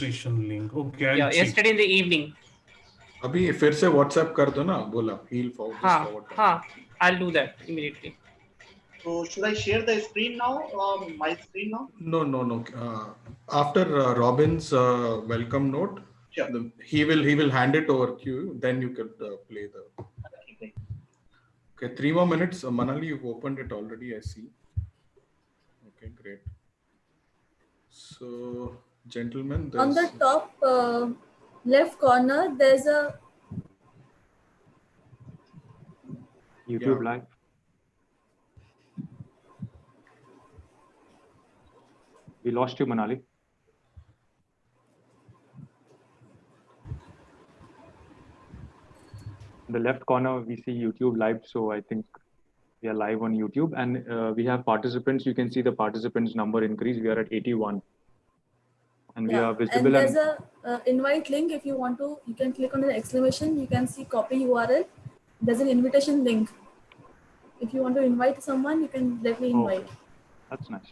registration link. Okay, I'll Yeah, check. yesterday in the evening. अभी फिर से WhatsApp कर दो ना, बोला he'll just forward that. I'll do that immediately. So should I share the screen now? My screen now? No. After Robin's welcome note, Sure. he will hand it over to you. Then you could play the. Okay. Okay, 3 more minutes. Manali, you've opened it already. I see. Okay, great. So, gentlemen, on the top left corner, there's a YouTube live. We lost you, Manali. In the left corner, we see YouTube live. So I think we are live on YouTube, and we have participants. You can see the participants number increase. We are at 81. And we are visible. And there's a invite link. If you want to, you can click on the exclamation. You can see copy URL. There's an invitation link. If you want to invite someone, you can directly invite. Okay. That's nice.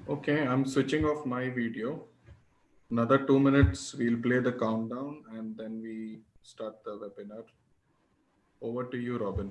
Okay, I'm switching off my video. Another 2 minutes, we'll play the countdown and then we start the webinar. Over to you, Robin.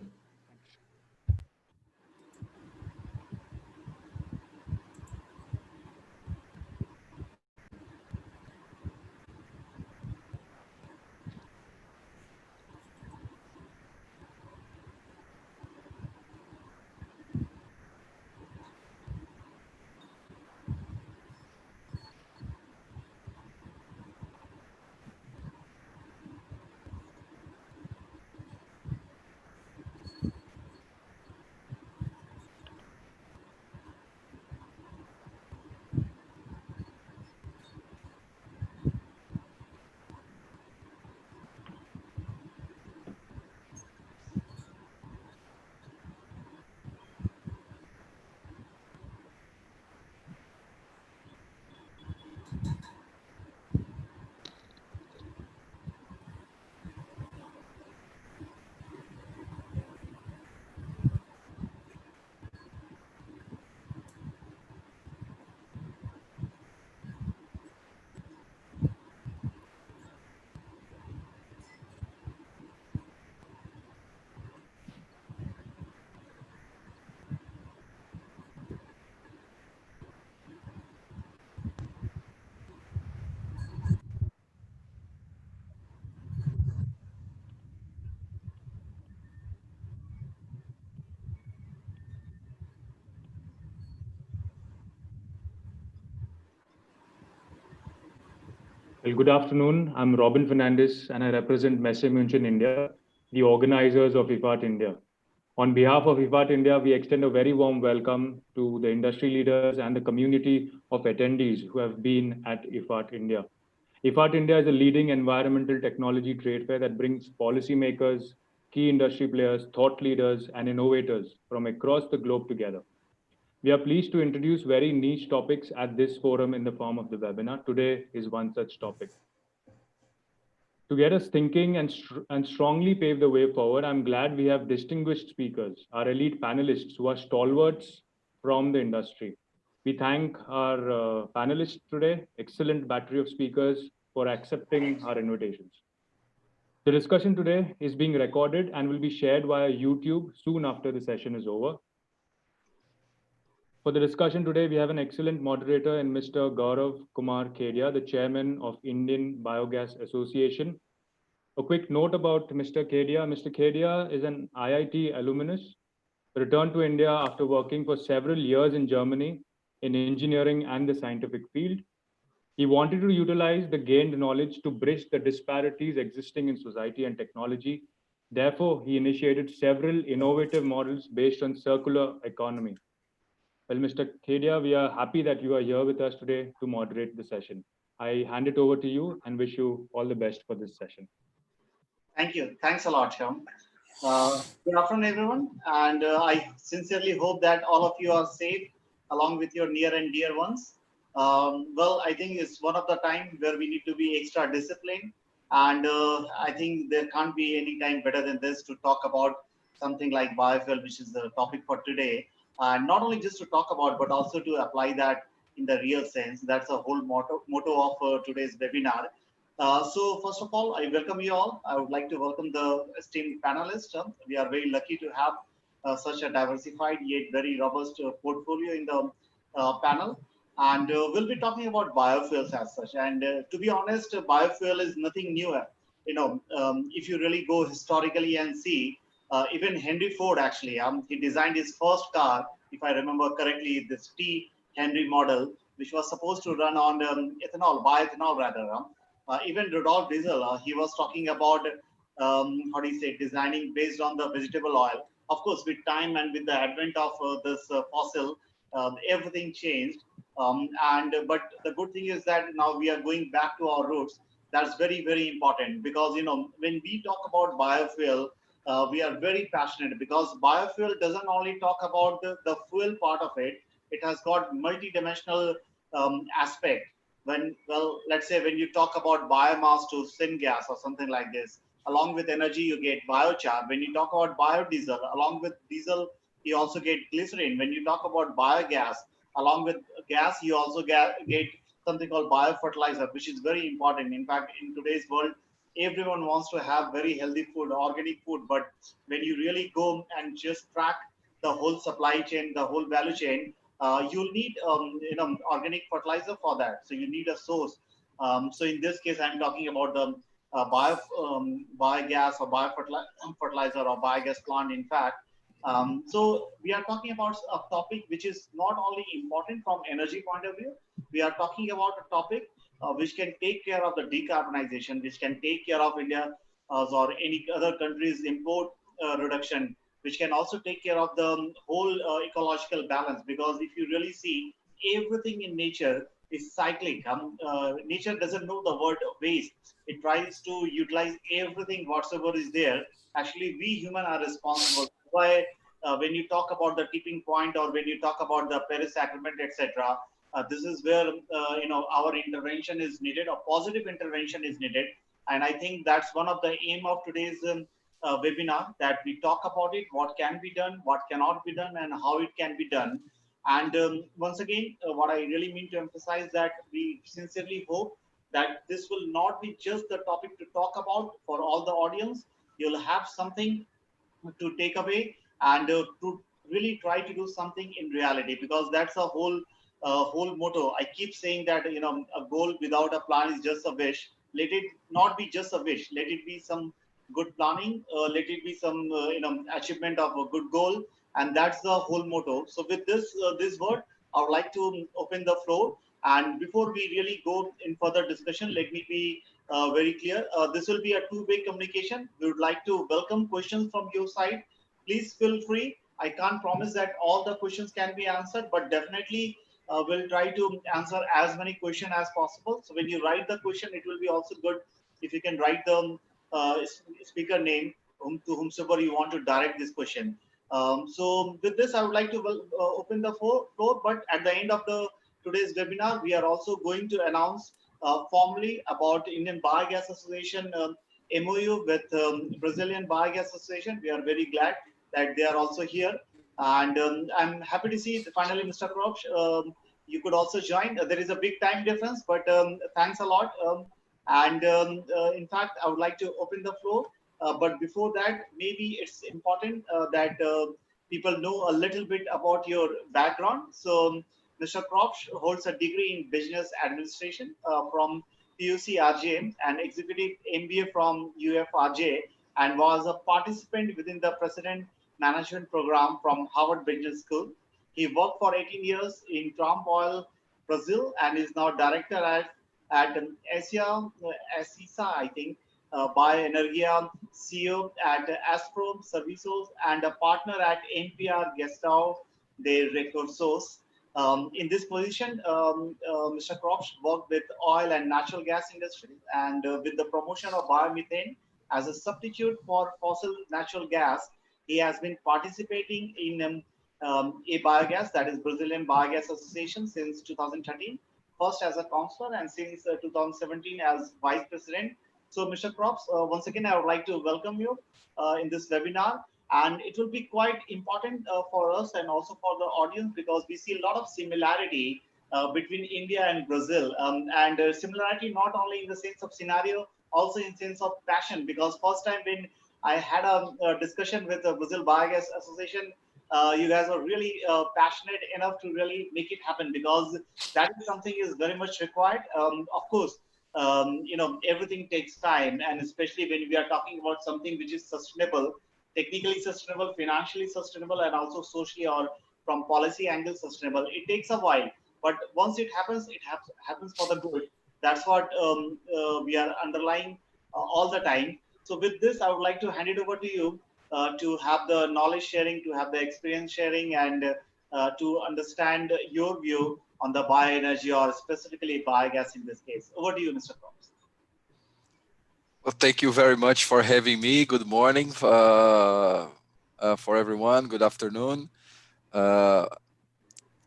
Well, good afternoon. I'm Robin Fernandez and I represent Messe München India, the organizers of IFAT India. On behalf of IFAT India, we extend a very warm welcome to the industry leaders and the community of attendees who have been at IFAT India. IFAT India is a leading environmental technology trade fair that brings policymakers, key industry players, thought leaders, and innovators from across the globe together. We are pleased to introduce very niche topics at this forum in the form of the webinar. Today is one such topic. To get us thinking and strongly pave the way forward, I'm glad we have distinguished speakers, our elite panelists who are stalwarts from the industry. We thank our panelists today, excellent battery of speakers, for accepting our invitations. The discussion today is being recorded and will be shared via YouTube soon after the session is over. For the discussion today, we have an excellent moderator in Mr. Gaurav Kumar Kedia, the chairman of Indian Biogas Association. A quick note about Mr. Kedia. Mr. Kedia is an IIT alumnus, returned to India after working for several years in Germany in engineering and the scientific field. He wanted to utilize the gained knowledge to bridge the disparities existing in society and technology. Therefore, he initiated several innovative models based on circular economy. Well, Mr. Kedia, we are happy that you are here with us today to moderate the session. I hand it over to you and wish you all the best for this session. Thank you. Thanks a lot, Shyam. Good afternoon, everyone. And I sincerely hope that all of you are safe along with your near and dear ones. Well, I think it's one of the time where we need to be extra disciplined. And I think there can't be any time better than this to talk about something like biofuel, which is the topic for today. and not only just to talk about, but also to apply that in the real sense. That's the whole motto of today's webinar. So first of all, I welcome you all. I would like to welcome the esteemed panelists. We are very lucky to have such a diversified yet very robust portfolio in the panel. And we'll be talking about biofuels as such. And to be honest, biofuel is nothing new. If you really go historically and see, even Henry Ford actually, he designed his first car, if I remember correctly, this T Henry model, which was supposed to run on bioethanol rather. Even Rudolf Diesel, he was talking about designing based on the vegetable oil. Of course, with time and with the advent of this fossil, everything changed. But the good thing is that now we are going back to our roots. That's very, very important, because when we talk about biofuel, we are very passionate, because biofuel doesn't only talk about the fuel part of it. It has got multi-dimensional aspect. Let's say when you talk about biomass to syngas or something like this, along with energy you get biochar. When you talk about biodiesel, along with diesel you also get glycerin. When you talk about biogas, along with gas you also get something called biofertilizer, which is very important. In fact, in today's world, everyone wants to have very healthy food, organic food, but when you really go and just track the whole supply chain, the whole value chain, you'll need organic fertilizer for that. So you need a source. So in this case, I'm talking about the biogas or biofertilizer or biogas plant. In fact, so we are talking about a topic which is not only important from energy point of view. We are talking about a topic which can take care of the decarbonization, which can take care of India or any other country's import reduction, which can also take care of the whole ecological balance. Because if you really see, everything in nature is cyclic. Nature doesn't know the word waste. It tries to utilize everything whatsoever is there. Actually, we human are responsible. Why? When you talk about the tipping point, or when you talk about the Paris Agreement, etc., this is where our intervention is needed. A positive intervention is needed, and I think that's one of the aim of today's webinar, that we talk about it, what can be done, what cannot be done, and how it can be done. And once again, what I really mean to emphasize, that we sincerely hope that this will not be just the topic to talk about for all the audience. You'll have something to take away, and to really try to do something in reality, because that's a whole motto. I keep saying that a goal without a plan is just a wish. Let it not be just a wish. Let it be some good planning. Let it be some achievement of a good goal, and that's the whole motto. So with this word, I would like to open the floor. And before we really go in further discussion, let me be very clear. This will be a two-way communication. We would like to welcome questions from your side. Please feel free. I can't promise that all the questions can be answered, but definitely we'll try to answer as many questions as possible. So when you write the question, it will be also good if you can write the speaker name to whomsoever you want to direct this question. So with this, I would like to open the floor. But at the end of today's webinar, we are also going to announce formally about Indian Biogas Association MOU with Brazilian Biogas Association. We are very glad that they are also here, and I'm happy to see finally Mr. Kropsch. You could also join. There is a big time difference, but thanks a lot. In fact, I would like to open the floor. But before that, maybe it's important that people know a little bit about your background. So Mr. Kropsch holds a degree in business administration from PUC RJ, and executive MBA from UFRJ, and was a participant within the President Management Program from Harvard Business School. He worked for 18 years in Trump Oil, Brazil, and is now director at Asia, ASISA, I think, Bioenergia, CEO at Aspro Servicios, and a partner at NPR Gestalt de Recursos. In this position, Mr. Kropsch worked with oil and natural gas industry, and with the promotion of biomethane as a substitute for fossil natural gas. He has been participating in a biogas, that is Brazilian Biogas Association, since 2013, first as a counselor and since 2017 as vice president. So Mr. Kropsch, once again, I would like to welcome you in this webinar. And it will be quite important for us and also for the audience, because we see a lot of similarity between India and Brazil, and similarity not only in the sense of scenario, also in sense of passion. Because first time when I had a discussion with the Brazil Biogas Association, you guys are really passionate enough to really make it happen, because that is something is very much required. Of course, everything takes time, and especially when we are talking about something which is sustainable, technically sustainable, financially sustainable, and also socially or from policy angle sustainable. It takes a while, but once it happens, it happens for the good. That's what we are underlying all the time. So with this, I would like to hand it over to you to have the knowledge sharing, to have the experience sharing, and to understand your view on the bioenergy, or specifically biogas in this case. Over to you, Mr. Props. Well, thank you very much for having me. Good morning for everyone. Good afternoon. Uh,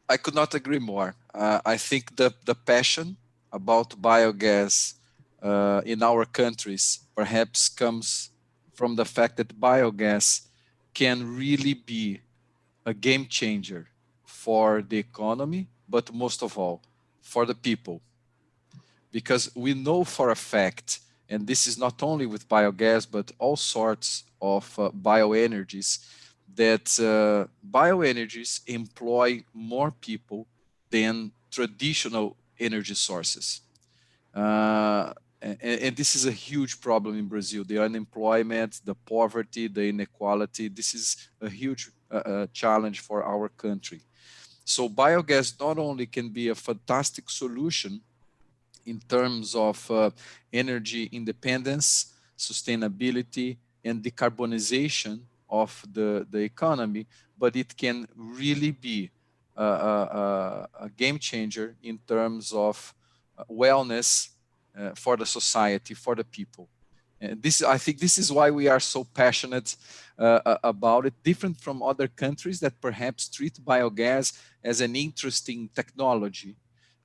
I could not agree more. I think the passion about biogas in our countries perhaps comes from the fact that biogas can really be a game changer for the economy, but most of all, for the people. Because we know for a fact, and this is not only with biogas, but all sorts of bioenergies, that bioenergies employ more people than traditional energy sources. And this is a huge problem in Brazil. The unemployment, the poverty, the inequality, this is a huge challenge for our country. So biogas not only can be a fantastic solution in terms of energy independence, sustainability, and decarbonization of the economy, but it can really be a game changer in terms of wellness for the society, for the people. And this, I think, this is why we are so passionate about it, different from other countries that perhaps treat biogas as an interesting technology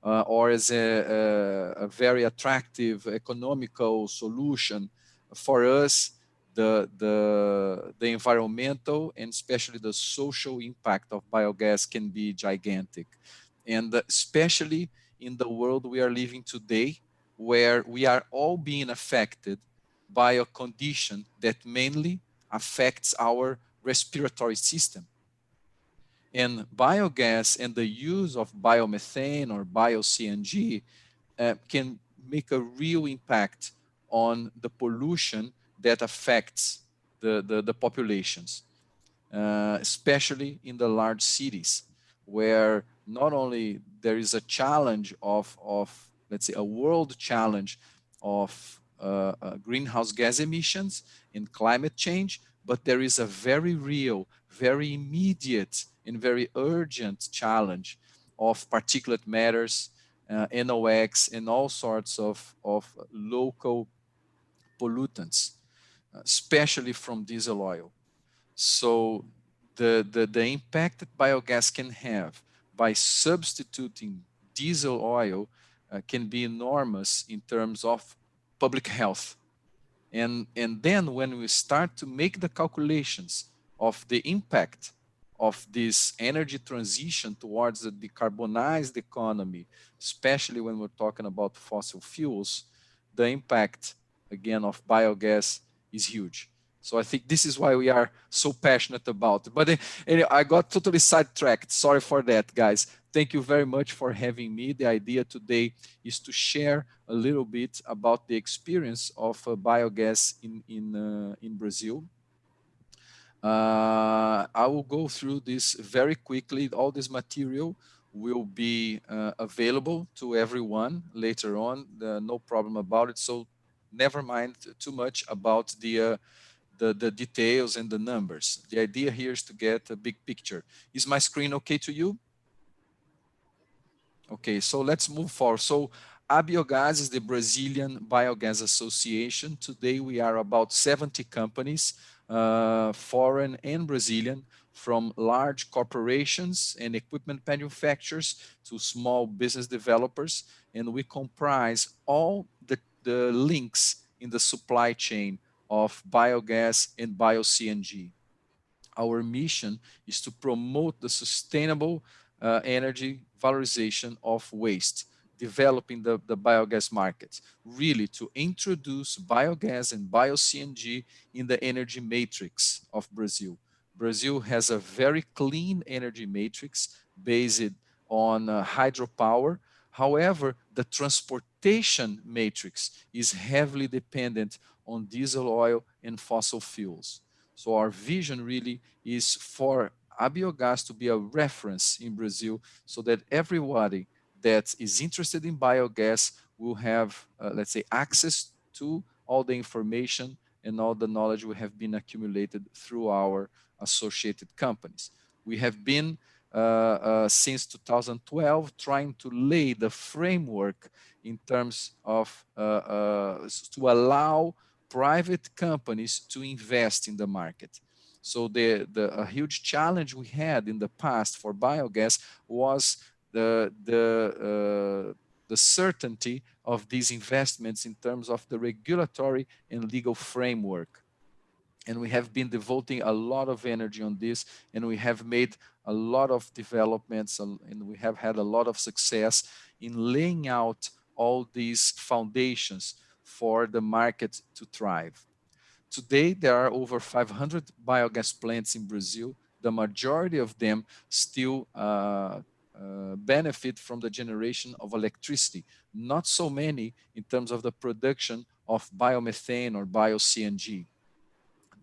or as a very attractive economical solution. For us, the environmental and especially the social impact of biogas can be gigantic. And especially in the world we are living today, where we are all being affected by a condition that mainly affects our respiratory system. And biogas and the use of biomethane or bio-CNG can make a real impact on the pollution that affects the populations, especially in the large cities, where not only there is a challenge of let's say, a world challenge of greenhouse gas emissions and climate change, but there is a very real, very immediate, and very urgent challenge of particulate matters, NOx, and all sorts of local pollutants, especially from diesel oil. So the impact that biogas can have by substituting diesel oil can be enormous in terms of public health. And then when we start to make the calculations of the impact of this energy transition towards a decarbonized economy, especially when we're talking about fossil fuels, the impact, again, of biogas is huge. So I think this is why we are so passionate about it. But anyway, I got totally sidetracked. Sorry for that, guys. Thank you very much for having me. The idea today is to share a little bit about the experience of biogas in Brazil. I will go through this very quickly. All this material will be available to everyone later on. No problem about it. So never mind too much about the details and the numbers. The idea here is to get a big picture. Is my screen okay to you? Okay, so let's move forward. So Biogas is the Brazilian Biogas Association. Today we are about 70 companies, foreign and Brazilian, from large corporations and equipment manufacturers to small business developers. And we comprise all the links in the supply chain of biogas and bio-CNG. our mission is to promote the sustainable energy valorization of waste, developing the biogas market, really to introduce biogas and bio-CNG in the energy matrix of Brazil. Brazil has a very clean energy matrix based on hydropower. However, the transportation matrix is heavily dependent on diesel oil and fossil fuels. So our vision really is for a biogas to be a reference in Brazil so that everybody that is interested in biogas will have, let's say, access to all the information and all the knowledge we have been accumulated through our associated companies. We have been since 2012 trying to lay the framework in terms of to allow private companies to invest in the market. So a huge challenge we had in the past for biogas was the certainty of these investments in terms of the regulatory and legal framework. And we have been devoting a lot of energy on this, and we have made a lot of developments, and we have had a lot of success in laying out all these foundations for the market to thrive. Today, there are over 500 biogas plants in Brazil. The majority of them still benefit from the generation of electricity, not so many in terms of the production of biomethane or bio-CNG.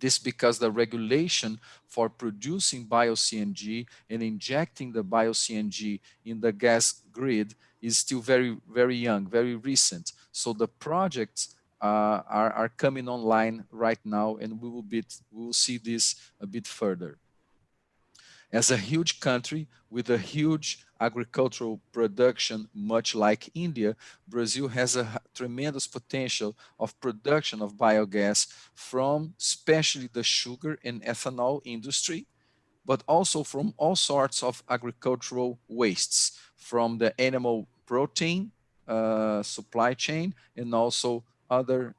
This because the regulation for producing bio-CNG and injecting the bio-CNG in the gas grid is still very, very young, very recent. So the projects are coming online right now, and we will see this a bit further. As a huge country with a huge agricultural production, much like India, Brazil has a tremendous potential of production of biogas from especially the sugar and ethanol industry, but also from all sorts of agricultural wastes, from the animal protein supply chain and also other,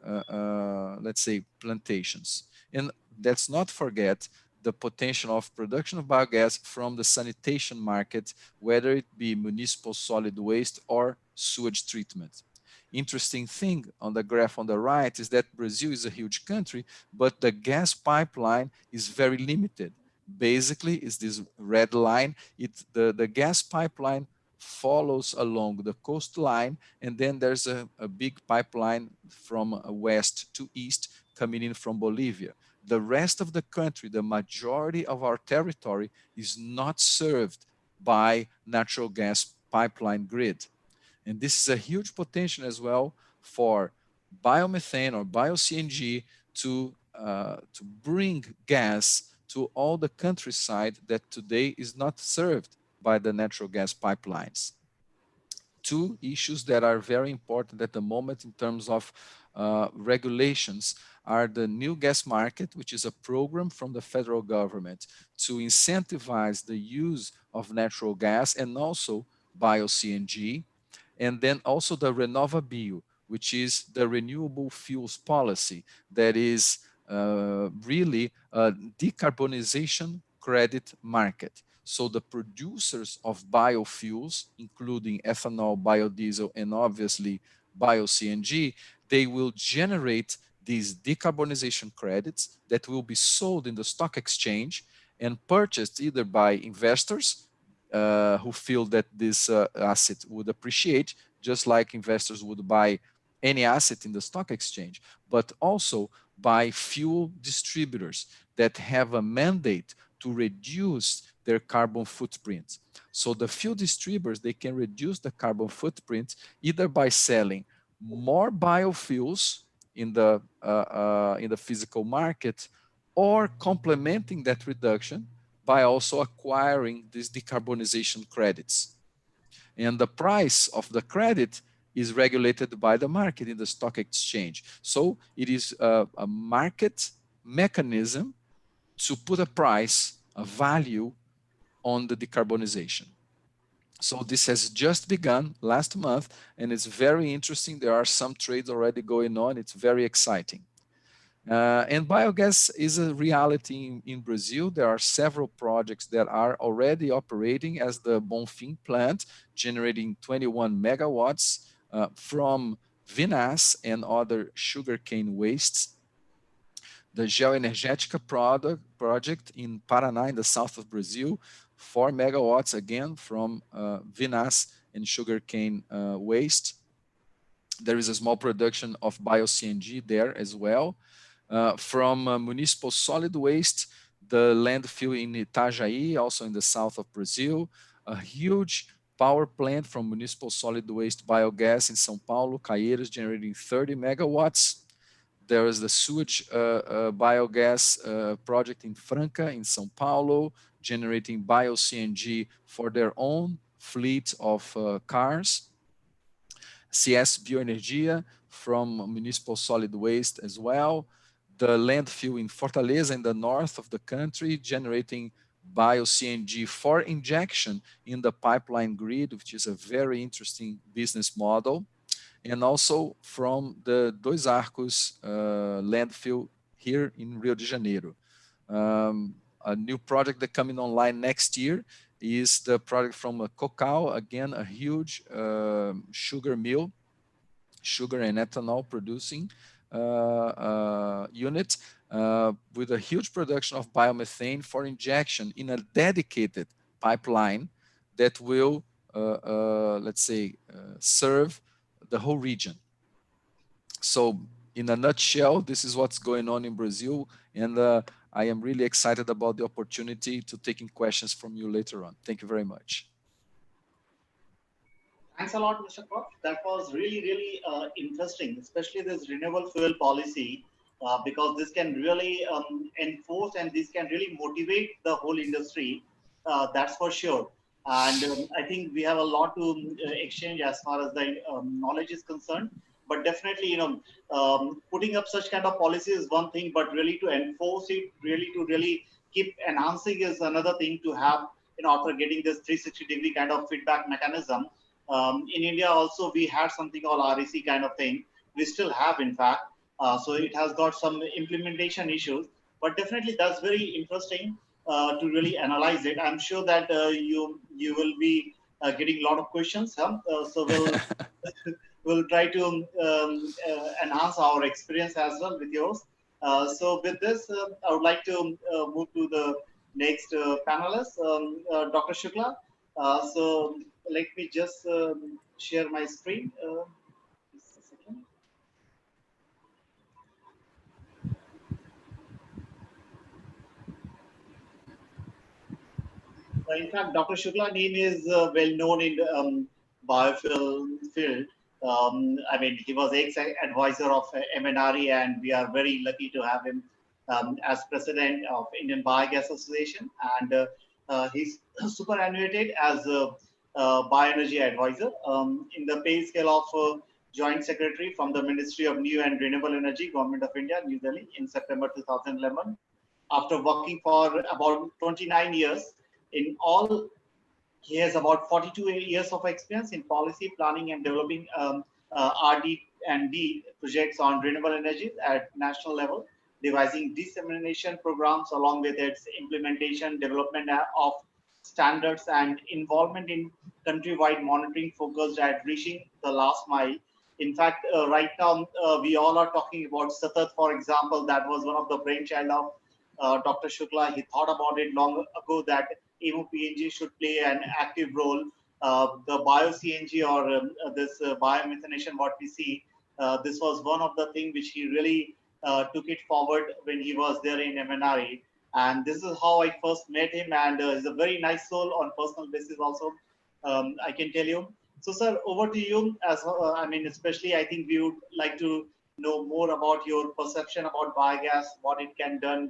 let's say, plantations. And let's not forget the potential of production of biogas from the sanitation market, whether it be municipal solid waste or sewage treatment. Interesting thing on the graph on the right is that Brazil is a huge country, but the gas pipeline is very limited. Basically, is this red line. The gas pipeline follows along the coastline, and then there's a big pipeline from west to east coming in from Bolivia. The rest of the country, the majority of our territory, is not served by natural gas pipeline grid. And this is a huge potential as well for biomethane or bio-CNG to bring gas to all the countryside that today is not served by the natural gas pipelines. Two issues that are very important at the moment in terms of regulations are the new gas market, which is a program from the federal government to incentivize the use of natural gas and also bio-CNG, and then also the RenovaBio, which is the renewable fuels policy that is really a decarbonization credit market. So the producers of biofuels, including ethanol, biodiesel, and obviously bio-CNG, they will generate these decarbonization credits that will be sold in the stock exchange and purchased either by investors who feel that this asset would appreciate, just like investors would buy any asset in the stock exchange, but also by fuel distributors that have a mandate to reduce their carbon footprint. So the fuel distributors, they can reduce the carbon footprint either by selling more biofuels in the physical market, or complementing that reduction by also acquiring these decarbonization credits. And the price of the credit is regulated by the market in the stock exchange. So it is a market mechanism to put a price, a value on the decarbonization. So this has just begun last month, and it's very interesting. There are some trades already going on. It's very exciting. And biogas is a reality in Brazil. There are several projects that are already operating as the Bonfim plant, generating 21 megawatts from vinasse and other sugarcane wastes. The Geoenergética project in Paraná, in the south of Brazil, 4 megawatts again from vinasse and sugarcane waste. There is a small production of bio-CNG there as well. From municipal solid waste, the landfill in Itajaí, also in the south of Brazil, a huge power plant from municipal solid waste biogas in São Paulo, Caieiras, generating 30 megawatts. There is the sewage biogas project in Franca, in São Paulo, generating bio-CNG for their own fleet of cars. CS Bioenergia from municipal solid waste as well. The landfill in Fortaleza in the north of the country, generating bio-CNG for injection in the pipeline grid, which is a very interesting business model. And also from the Dois Arcos landfill here in Rio de Janeiro. A new project that coming online next year is the project from Cocal, again, a huge sugar mill, sugar and ethanol producing unit with a huge production of biomethane for injection in a dedicated pipeline that will, let's say, serve the whole region. So in a nutshell, this is what's going on in Brazil. And I am really excited about the opportunity to taking questions from you later on. Thank you very much. Thanks a lot, Mr. Croft. That was really, really interesting, especially this renewable fuel policy, because this can really enforce and this can really motivate the whole industry. That's for sure. And I think we have a lot to exchange as far as the knowledge is concerned. But definitely, putting up such kind of policy is one thing, but really to enforce it, really to really keep enhancing is another thing to have, after getting this 360-degree kind of feedback mechanism. In India also, we had something called REC kind of thing. We still have, in fact. So it has got some implementation issues. But definitely that's very interesting to really analyze it. I'm sure that you will be getting a lot of questions. So we'll try to enhance our experience as well with yours. So with this, I would like to move to the next panelist, Dr. Shukla. So let me just share my screen. Just a second. In fact, Dr. Shukla's name is well known in the biofuel field. I mean, he was ex-advisor of MNRE, and we are very lucky to have him as president of Indian Biogas Association. And he's superannuated as a bioenergy advisor in the pay scale of joint secretary from the Ministry of New and Renewable Energy, Government of India, New Delhi, in September 2011. After working for about 29 years in all, he has about 42 years of experience in policy planning and developing RD&D projects on renewable energies at national level, devising dissemination programs along with its implementation, development of standards, and involvement in countrywide monitoring focused at reaching the last mile. In fact, right now, we all are talking about Satat, for example. That was one of the brainchild of Dr. Shukla. He thought about it long ago that AMO-PNG should play an active role. The bio-CNG or this biomethanation, what we see, this was one of the things which he really took it forward when he was there in MNRE. And this is how I first met him, and he's a very nice soul on personal basis also, I can tell you. So, sir, over to you. I mean, especially, I think we would like to know more about your perception about biogas, what it can do,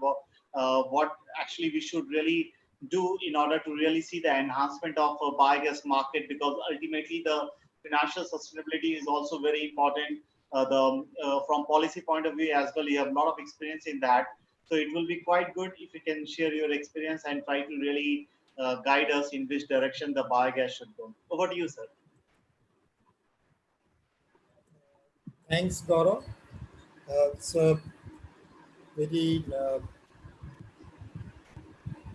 what actually we should really do in order to really see the enhancement of a biogas market, because ultimately the financial sustainability is also very important. From policy point of view as well, you have a lot of experience in that. So it will be quite good if you can share your experience and try to really guide us in which direction the biogas should go. Over to you, sir. Thanks, Gaurav. So very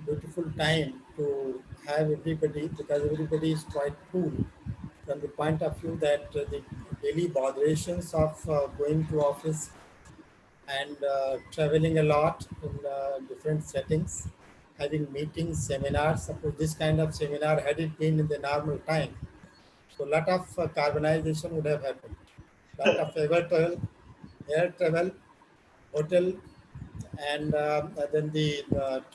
beautiful time to have everybody, because everybody is quite cool from the point of view that the daily botherations of going to office and traveling a lot in different settings, having meetings, seminars. Suppose this kind of seminar had it been in the normal time, so a lot of carbonization would have happened. Lot of air travel, hotel, and then the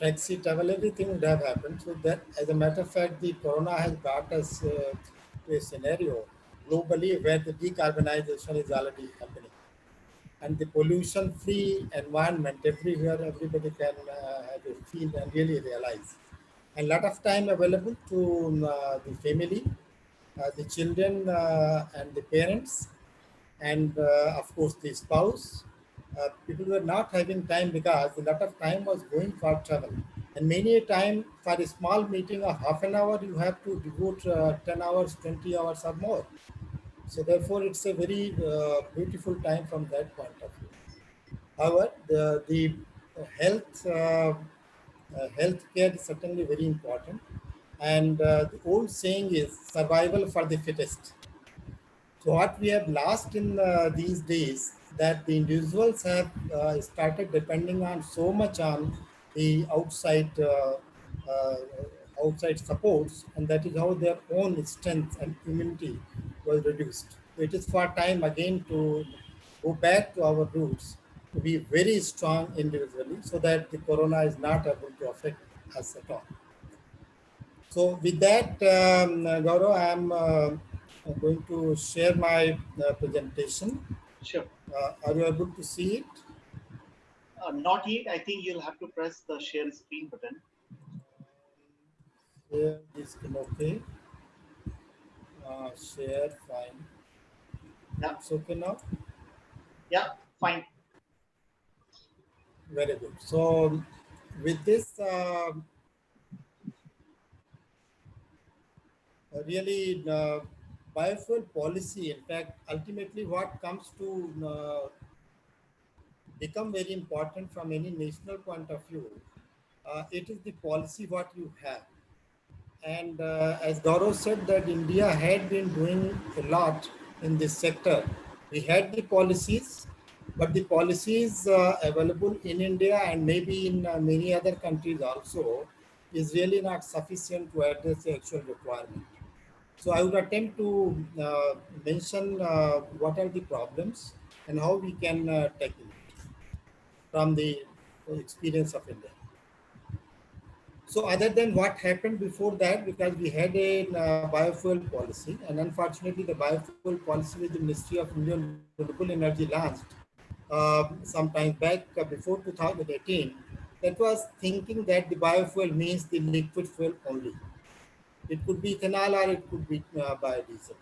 taxi travel, everything would have happened. So that, as a matter of fact, the corona has brought us to a scenario globally where the decarbonization is already happening, and the pollution-free environment everywhere, everybody can have a feel and really realize. And lot of time available to the family, the children and the parents, and of course the spouse. People were not having time because a lot of time was going for travel. And many a time for a small meeting of half an hour, you have to devote 10 hours, 20 hours or more. So therefore, it's a very beautiful time from that point of view. However, the healthcare is certainly very important. And the old saying is survival for the fittest. So what we have lost in these days, that the individuals have started depending on so much on the uh, outside supports, and that is how their own strength and immunity was reduced. So it is for time again to go back to our roots, to be very strong individually, so that the corona is not able to affect us at all. So with that, Gaurav, I am going to share my presentation. Sure. Are you able to see it? Not yet. I think you'll have to press the share screen button. Share this can okay. Share, fine. Yeah. It's okay now? Yeah. Fine. Very good. So with this, really biofuel policy, in fact, ultimately what comes to become very important from any national point of view, it is the policy what you have. And as Gaurav said, that India had been doing a lot in this sector. We had the policies, but the policies available in India and maybe in many other countries also is really not sufficient to address the actual requirement. So I would attempt to mention what are the problems and how we can tackle it from the experience of India. So other than what happened before that, because we had a biofuel policy, and unfortunately the biofuel policy with the Ministry of Renewable Energy launched some time back before 2018, that was thinking that the biofuel means the liquid fuel only. It could be ethanol or it could be biodiesel.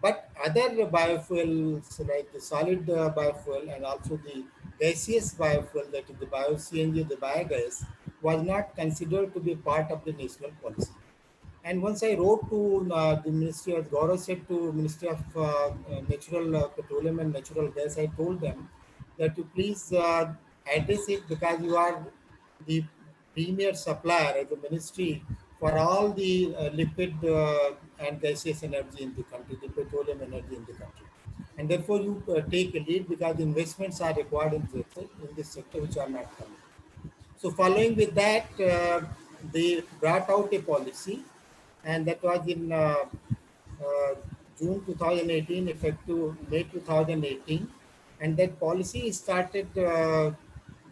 But other biofuels like the solid biofuel and also the gaseous biofuel, that is the bio-CNG, the biogas, was not considered to be part of the national policy. And once I wrote to the Ministry of Gaurav said to Ministry of Natural Petroleum and Natural Gas, I told them that you please address it, because you are the premier supplier as a ministry for all the liquid and gaseous energy in the country, the petroleum energy in the country. And therefore you take a lead, because investments are required in this sector which are not coming. So following with that, they brought out a policy, and that was in uh, June 2018, effective May 2018, and that policy started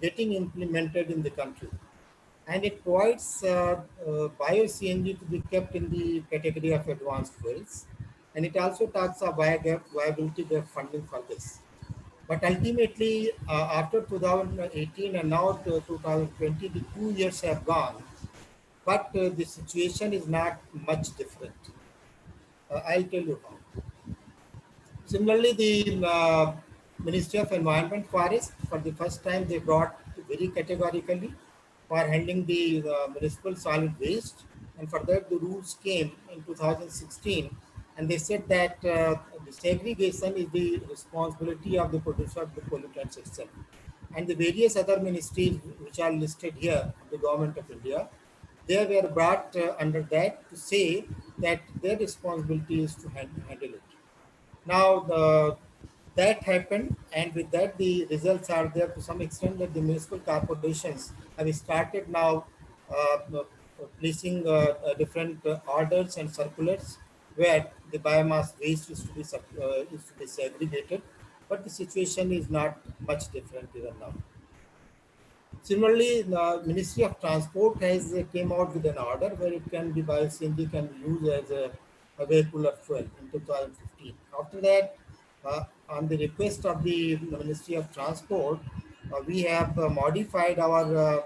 getting implemented in the country. And it provides bio-CNG to be kept in the category of advanced fuels, and it also talks of viability gap funding for this. But ultimately, after 2018 and now to 2020, the 2 years have gone, but the situation is not much different. I'll tell you how. Similarly, the Ministry of Environment Forest, for the first time, they brought very categorically for handling the municipal solid waste. And for that, the rules came in 2016. And they said that the segregation is the responsibility of the producer of the pollutants itself. and the various other ministries which are listed here, the government of India, they were brought under that to say that their responsibility is to handle it. Now, that happened, and with that, the results are there to some extent that the municipal corporations have started now placing different orders and circulars where the biomass waste is to be segregated, but the situation is not much different even now. Similarly, the Ministry of Transport has came out with an order where it can be bio-CNG can be used as a vehicular fuel in 2015. After that, on the request of the Ministry of Transport, we have modified our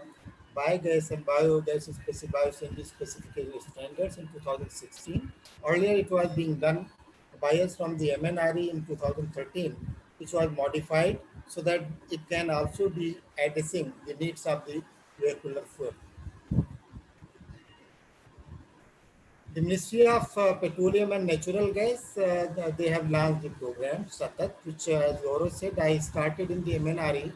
biogas and biogas bio-CNG specification standards in 2016. Earlier, it was being done by us from the MNRE in 2013, which was modified so that it can also be addressing the needs of the vehicular fuel. The Ministry of Petroleum and Natural Gas, they have launched the program SATAT, which, as Gaurav said, I started in the MNRE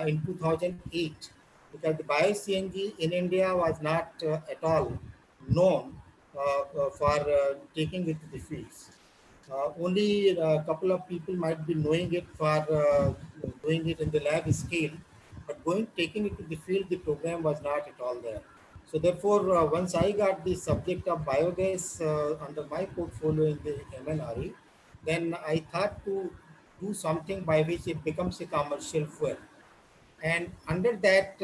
in 2008, because the bio-CNG in India was not at all known for taking it to the fields. Only a couple of people might be knowing it for doing it in the lab scale, but taking it to the field, the program was not at all there. So therefore, once I got the subject of biogas under my portfolio in the MNRE, then I thought to do something by which it becomes a commercial fuel. And under that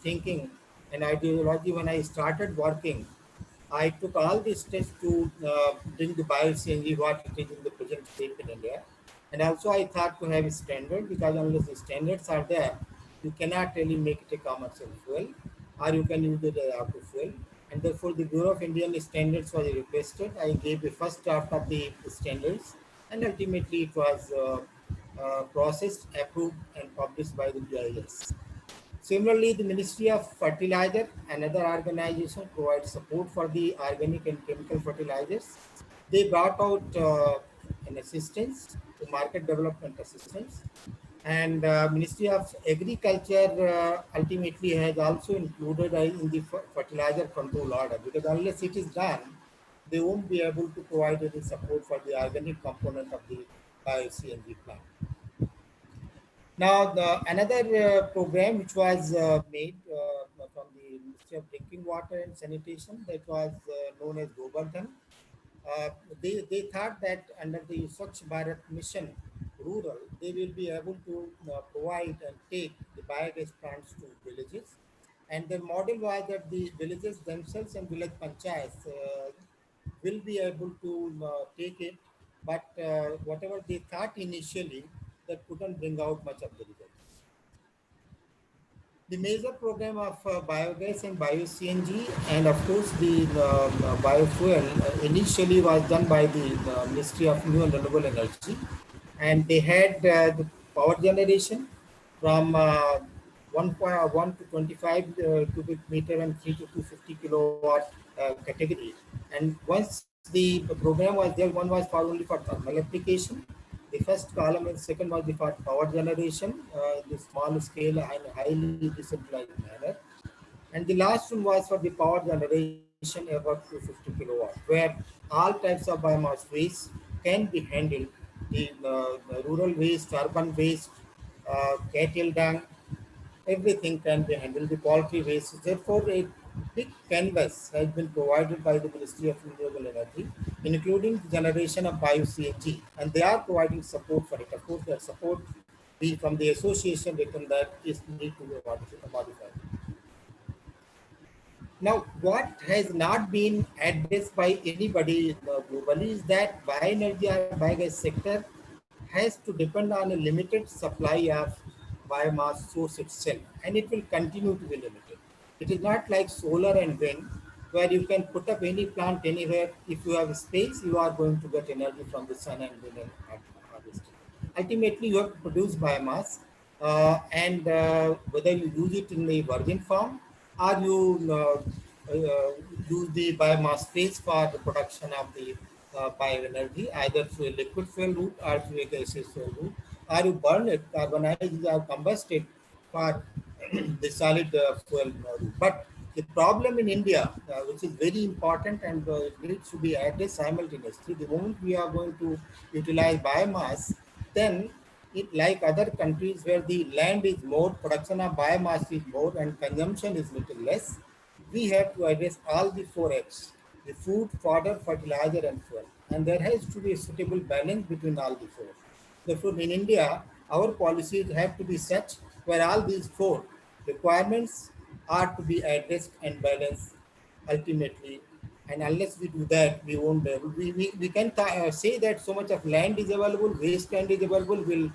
thinking and ideology, when I started working, I took all the steps to bring the bio-CNG what it is in the present state in India. And also I thought to have a standard, because unless the standards are there, you cannot really make it a commercial fuel, or you can use it as auto fuel. And therefore the Bureau of Indian Standards was requested. I gave the first draft of the standards, and ultimately it was processed, approved, and published by the BIS. Similarly, the Ministry of Fertilizer, another organization, provides support for the organic and chemical fertilizers. They brought out an assistance to market development assistance, and Ministry of Agriculture ultimately has also included in the fertilizer control order, because unless it is done, they won't be able to provide any support for the organic component of the bio-CNG plant. Now, another program which was made from the Ministry of Drinking Water and Sanitation, that was known as Govardhan. They thought that under the Swachh Bharat mission rural, they will be able to provide and take the biogas plants to villages. And the model was that the villages themselves and village panchayats will be able to take it, but whatever they thought initially, that couldn't bring out much of the results. The major program of biogas and bio-CNG, and of course the biofuel initially was done by the Ministry of New and Renewable Energy, and they had the power generation from 1 to 25 cubic meter and 3 to 250 kilowatt category. And once the program was there, one was for only for thermal application. The first column and second was the for power generation in the small scale and highly decentralized manner. And the last one was for the power generation above 250 kilowatt, where all types of biomass waste can be handled. The rural waste, urban waste, cattle dung, everything can be handled, the poultry waste. Therefore, a big canvas has been provided by the Ministry of Renewable Energy, including the generation of bio-CNG, and they are providing support for it. Of course, that support we from the association written that is need to be modified. Now, what has not been addressed by anybody globally is that bioenergy or biogas sector has to depend on a limited supply of biomass source itself, and it will continue to be limited. It is not like solar and wind, where you can put up any plant anywhere. If you have space, you are going to get energy from the sun and wind and harvesting. Ultimately, you have to produce biomass, and whether you use it in the virgin form or you use the biomass phase for the production of the bioenergy, either through a liquid fuel route or through a gaseous fuel route, or you burn it, carbonize it or combust it for the solid fuel route. But the problem in India, which is very important and it needs to be addressed simultaneously, the moment we are going to utilize biomass, then it, like other countries where the land is more, production of biomass is more, and consumption is little less, we have to address all the four F's: the food, fodder, fertilizer, and fuel. And there has to be a suitable balance between all the four. Therefore, in India, our policies have to be such where all these four requirements are to be addressed and balanced ultimately. And unless we do that, we won't be able. We can say that so much of land is available, waste land is available, will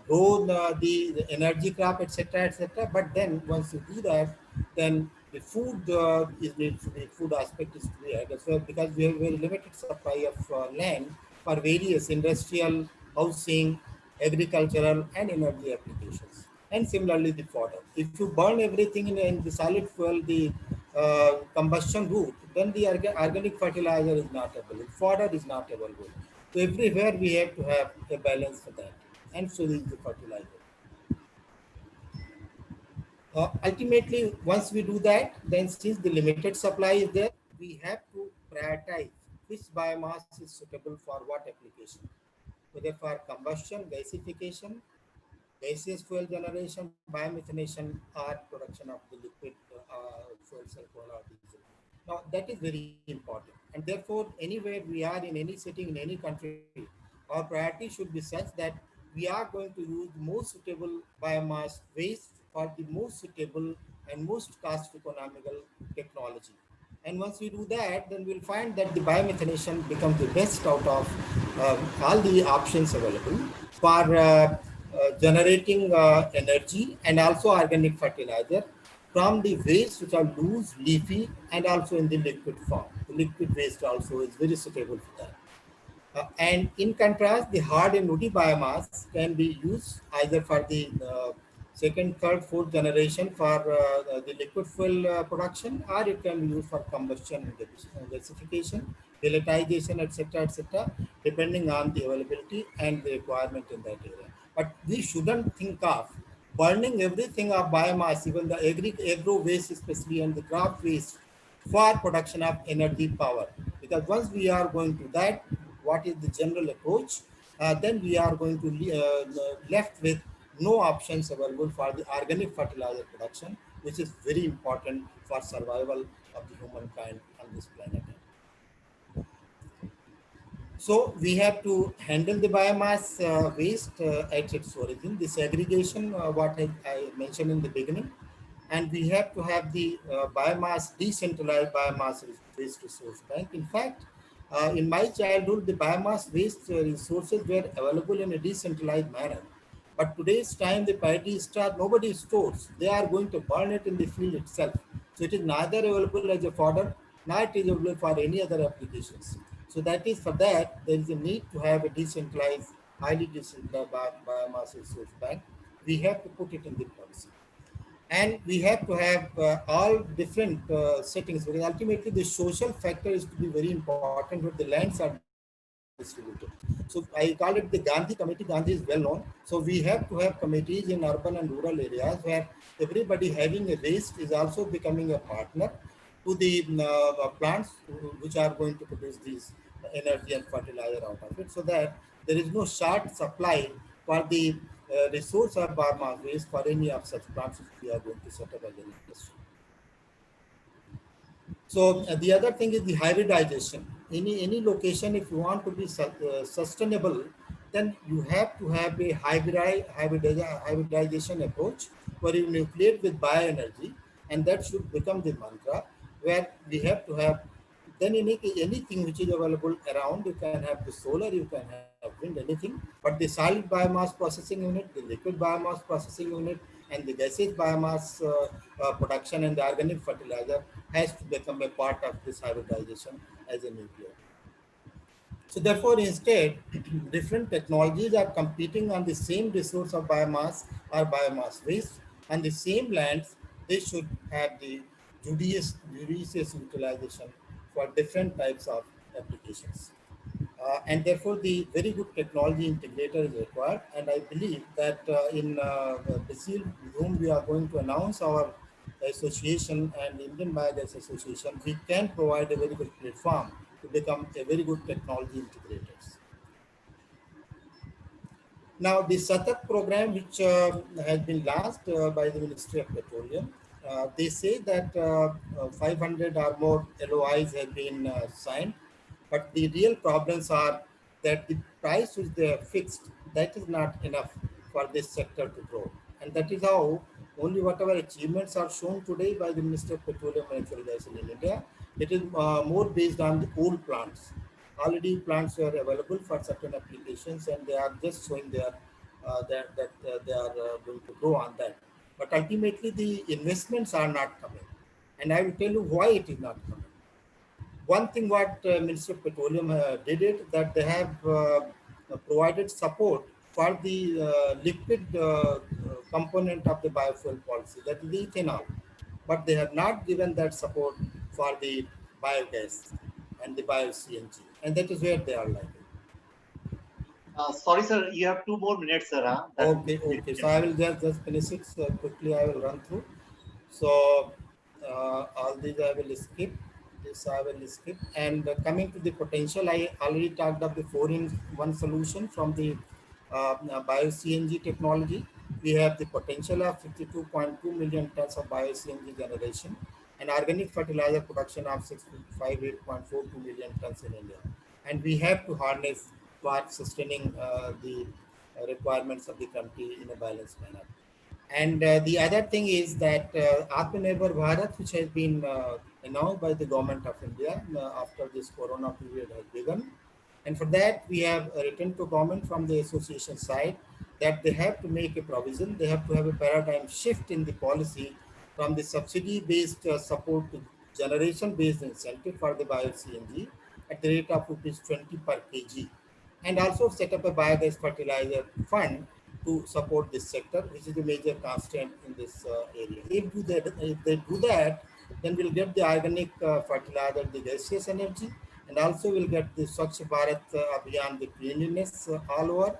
grow the energy crop, etc., etc. But then once you do that, then the food is needs to be food aspect is to be added. So because we have very limited supply of land for various industrial, housing, agricultural, and energy applications. And similarly, the fodder. If you burn everything in the solid fuel, the combustion route, then the organic fertilizer is not available, fodder is not available. So everywhere we have to have a balance for that, and so is the fertilizer. Ultimately, once we do that, then since the limited supply is there, we have to prioritize which biomass is suitable for what application, whether for combustion, gasification, gaseous fuel generation, biomethanation, or production of the liquid fuels, alcohol or diesel. Now, that is very important. And therefore, anywhere we are in any setting, in any country, our priority should be such that we are going to use the most suitable biomass waste for the most suitable and most cost economical technology. And once we do that, then we'll find that the biomethanation becomes the best out of all the options available for generating energy and also organic fertilizer from the waste which are loose, leafy, and also in the liquid form. The liquid waste also is very suitable for that. And in contrast, the hard and woody biomass can be used either for the second, third, fourth generation for the liquid fuel production, or it can be used for combustion and gasification, pelletization, etc., depending on the availability and the requirement in that area. But we shouldn't think of burning everything of biomass, even the agro waste especially and the crop waste, for production of energy power. Because once we are going to that, what is the general approach, then we are going to left with no options available for the organic fertilizer production, which is very important for survival of the humankind on this planet. So we have to handle the biomass waste at its origin, the segregation, what I mentioned in the beginning, and we have to have the biomass, decentralized biomass waste resource bank. In fact, in my childhood, the biomass waste resources were available in a decentralized manner. But today's time, the priority star, nobody stores. They are going to burn it in the field itself. So it is neither available as a fodder, nor it is available for any other applications. So that is for that, there is a need to have a decentralized, highly decentralized biomass resource bank. We have to put it in the policy. And we have to have all different settings, because ultimately the social factor is to be very important where the lands are distributed. So I call it the Gandhi committee. Gandhi is well known. So we have to have committees in urban and rural areas where everybody having a waste is also becoming a partner to the plants which are going to produce these energy and fertilizer out of it, so that there is no short supply for the resource of biomass waste for any of such plants which we are going to set up as an industry. So the other thing is the hybridization. Any location, if you want to be sustainable, then you have to have a hybridization approach where you nucleate with bioenergy, and that should become the mantra, where we have to have then anything which is available around. You can have the solar, you can have wind, anything, but the solid biomass processing unit, the liquid biomass processing unit, and the gaseous biomass production and the organic fertilizer has to become a part of this hybridization as a nuclear. So therefore, instead, different technologies are competing on the same resource of biomass or biomass waste. On the same lands, they should have the judicious utilization for different types of applications. And therefore, the very good technology integrator is required. And I believe that in Brazil, with whom we are going to announce our association and Indian Biogas Association, we can provide a very good platform to become a very good technology integrators. Now, the SATAK program, which has been launched by the Ministry of Petroleum, they say that 500 or more LOIs have been signed, but the real problems are that the price which they have fixed, that is not enough for this sector to grow. And that is how only whatever achievements are shown today by the Minister of Petroleum and Natural Gas in India, it is more based on the old plants. Already plants were available for certain applications, and they are just showing their that they are going to grow on that. But ultimately, the investments are not coming, and I will tell you why it is not coming. One thing what Ministry of Petroleum did it that they have provided support for the liquid component of the biofuel policy, that is the ethanol, but they have not given that support for the biogas and the bio CNG, and that is where they are lagging. Sorry, sir, you have 2 more minutes, sir. Huh? Okay. So I will just finish it quickly. I will run through. So all these I will skip. This I will skip. And coming to the potential, I already talked of the 4-in-1 solution from the bio CNG technology. We have the potential of 52.2 million tons of bio CNG generation and organic fertilizer production of 658.42 million tons in India. And we have to harness for sustaining the requirements of the country in a balanced manner. And the other thing is that Atmanirbhar Bharat, which has been announced by the government of India after this corona period has begun. And for that, we have written to government from the association side that they have to make a provision. They have to have a paradigm shift in the policy from the subsidy-based support to generation-based incentive for the bio CNG at the rate of ₹20 per kg, and also set up a biogas fertilizer fund to support this sector, which is a major constraint in this area. If they do that, then we'll get the organic fertilizer, the gaseous energy, and also we'll get the Swachh Bharat Abhiyan, the cleanliness all over,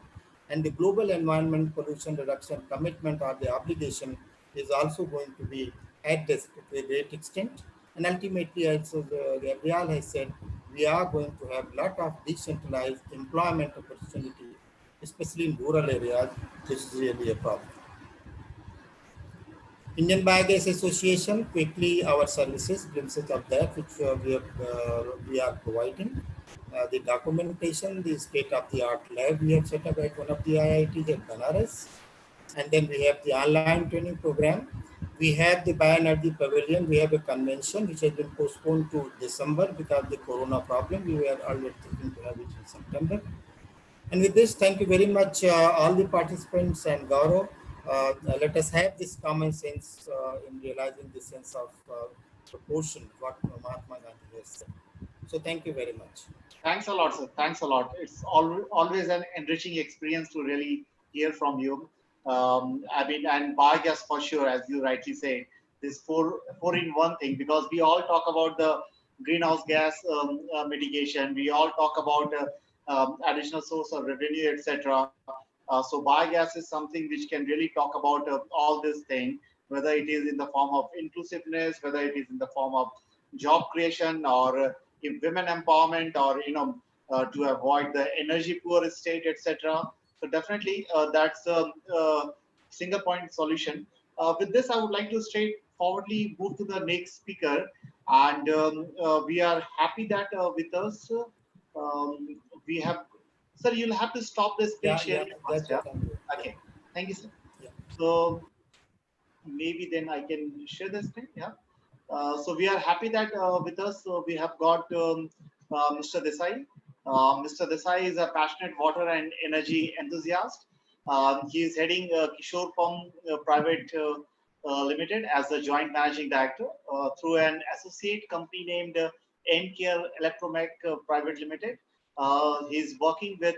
and the global environment pollution reduction commitment or the obligation is also going to be addressed to a great extent. And ultimately, as Gabriel has said, we are going to have a lot of decentralized employment opportunity, especially in rural areas, which is really a problem. Indian Biogas Association, quickly our services, glimpses of that, which we are providing. The documentation, the state-of-the-art lab we have set up at one of the IITs at Banaras. And then we have the online training program. We have the Bioenergy Pavilion. We have a convention which has been postponed to December because of the corona problem. We were already thinking to have it in September. And with this, thank you very much, all the participants and Gaurav. Let us have this common sense in realizing the sense of proportion, what Mahatma Gandhi has said. So thank you very much. Thanks a lot, sir. Thanks a lot. It's always an enriching experience to really hear from you. I mean, and biogas for sure, as you rightly say, this four in one thing, because we all talk about the greenhouse gas mitigation. We all talk about additional source of revenue, etc. So biogas is something which can really talk about all this thing, whether it is in the form of inclusiveness, whether it is in the form of job creation, or if women empowerment, or to avoid the energy poor state, etc. So definitely that's a single point solution. With this, I would like to straightforwardly move to the next speaker, and we are happy that with us we have. Sir, you'll have to stop the screen Yeah, sharing first, that's yeah? what I'm doing. Okay, thank you, sir. Yeah. So maybe then I can share the screen, yeah? So we are happy that with us we have got Mr. Desai. Mr. Desai is a passionate water and energy enthusiast. He is heading Kishore Pump Private Limited as the joint managing director through an associate company named Encare Electromech Private Limited. He's working with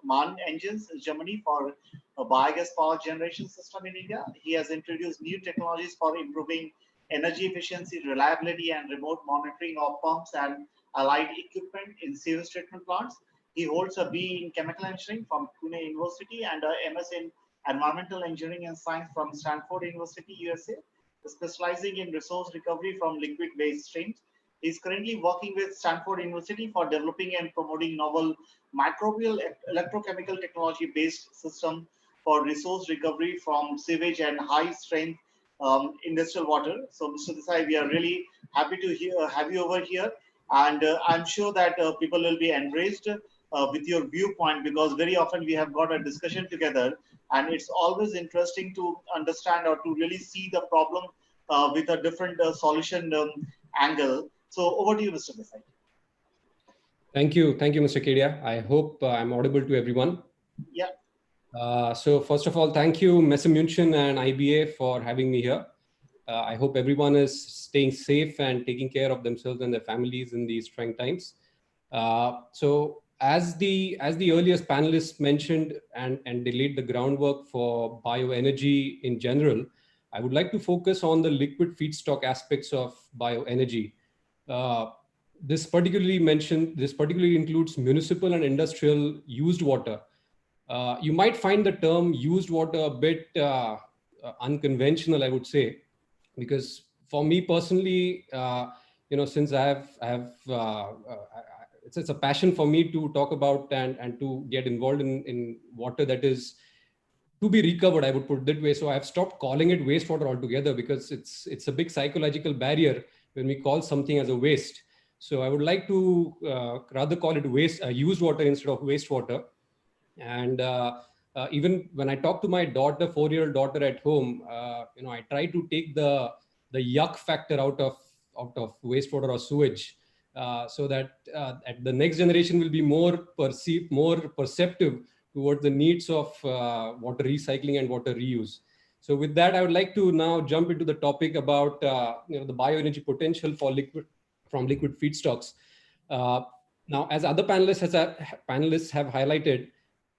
MAN Engines in Germany for a biogas power generation system in India. He has introduced new technologies for improving energy efficiency, reliability, and remote monitoring of pumps and allied equipment in sewage treatment plants. He holds a BE in Chemical Engineering from Pune University and a MS in Environmental Engineering and Science from Stanford University, USA, specializing in resource recovery from liquid waste streams. He is currently working with Stanford University for developing and promoting novel microbial electrochemical technology-based system for resource recovery from sewage and high-strength industrial water. So, Mr. Desai, we are really happy to have you over here, and I'm sure that people will be enraged with your viewpoint, because very often we have got a discussion together, and it's always interesting to understand or to really see the problem with a different solution angle. So, over to you, Mr. Desai. Thank you, Mr. Kedia. I hope I'm audible to everyone. Yeah. So first of all, thank you, Messe München and IBA for having me here. I hope everyone is staying safe and taking care of themselves and their families in these trying times. So as the earliest panelists mentioned and they laid the groundwork for bioenergy in general, I would like to focus on the liquid feedstock aspects of bioenergy. This particularly includes municipal and industrial used water. You might find the term used water a bit unconventional, I would say, because for me personally, since it's a passion for me to talk about and to get involved in water that is to be recovered, I would put it that way. So I've stopped calling it wastewater altogether, because it's a big psychological barrier when we call something as a waste. So I would like to rather call it used water instead of wastewater. And even when I talk to my daughter, 4-year-old daughter at home, I try to take the yuck factor out of wastewater or sewage, so that the next generation will be more perceptive towards the needs of water recycling and water reuse. So with that, I would like to now jump into the topic about the bioenergy potential from liquid feedstocks. Now, as other panelists have highlighted,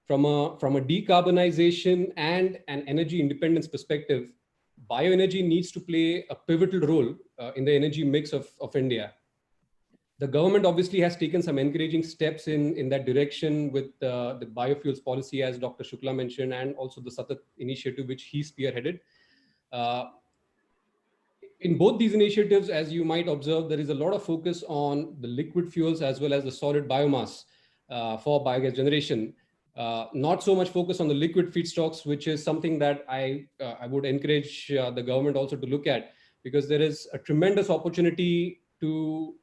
from a decarbonization and an energy independence perspective, bioenergy needs to play a pivotal role in the energy mix of India. The government obviously has taken some encouraging steps in that direction with the biofuels policy, as Dr. Shukla mentioned, and also the Satat initiative, which he spearheaded. In both these initiatives, as you might observe, there is a lot of focus on the liquid fuels as well as the solid biomass for biogas generation. Not so much focus on the liquid feedstocks, which is something that I would encourage the government also to look at, because there is a tremendous opportunity to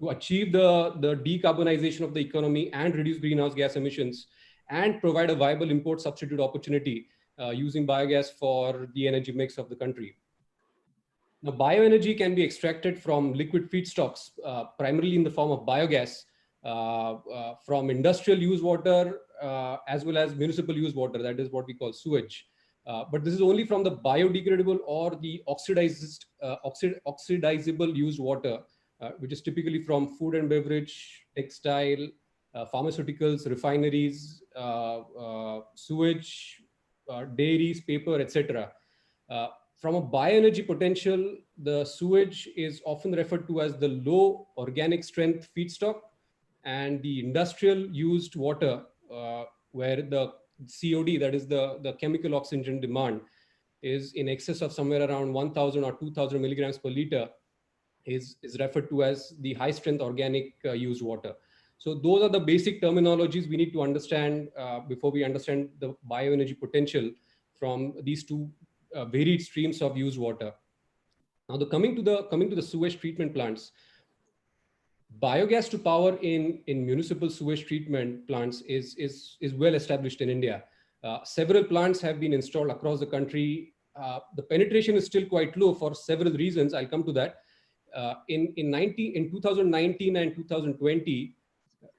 achieve the decarbonization of the economy and reduce greenhouse gas emissions and provide a viable import substitute opportunity using biogas for the energy mix of the country. Now, bioenergy can be extracted from liquid feedstocks, primarily in the form of biogas, from industrial use water as well as municipal use water, that is what we call sewage. But this is only from the biodegradable or the oxidizable used water, which is typically from food and beverage, textile, pharmaceuticals, refineries, sewage, dairies, paper, etc. From a bioenergy potential, the sewage is often referred to as the low organic strength feedstock, and the industrial used water, where the COD, that is the chemical oxygen demand, is in excess of somewhere around 1000 or 2000 milligrams per liter, is referred to as the high strength organic used water. So those are the basic terminologies we need to understand before we understand the bioenergy potential from these two varied streams of used water. Now, coming to the sewage treatment plants, biogas to power in municipal sewage treatment plants is well established in India. Several plants have been installed across the country. The penetration is still quite low for several reasons. I'll come to that. In 2019 and 2020,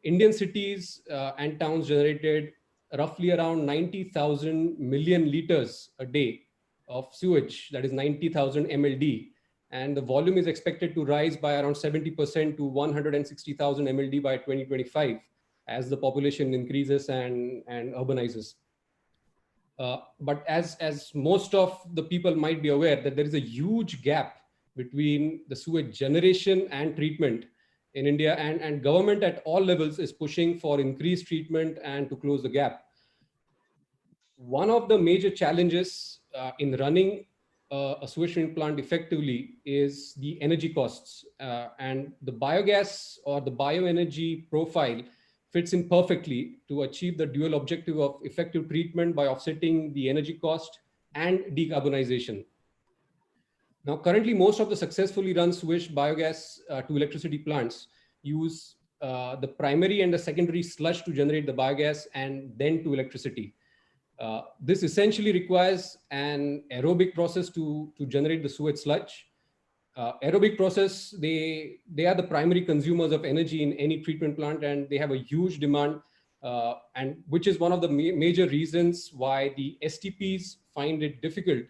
Indian cities and towns generated roughly around 90,000 million liters a day of sewage, that is 90,000 MLD. And the volume is expected to rise by around 70% to 160,000 MLD by 2025 as the population increases and urbanizes. But as most of the people might be aware, that there is a huge gap between the sewage generation and treatment, in India, and government at all levels is pushing for increased treatment and to close the gap. One of the major challenges in running a sewage treatment plant effectively is the energy costs. And the biogas or the bioenergy profile fits in perfectly to achieve the dual objective of effective treatment by offsetting the energy cost and decarbonization. Now, currently, most of the successfully run sewage biogas to electricity plants use the primary and the secondary sludge to generate the biogas and then to electricity. This essentially requires an aerobic process to generate the sewage sludge. Aerobic process, they are the primary consumers of energy in any treatment plant, and they have a huge demand, and which is one of the major reasons why the STPs find it difficult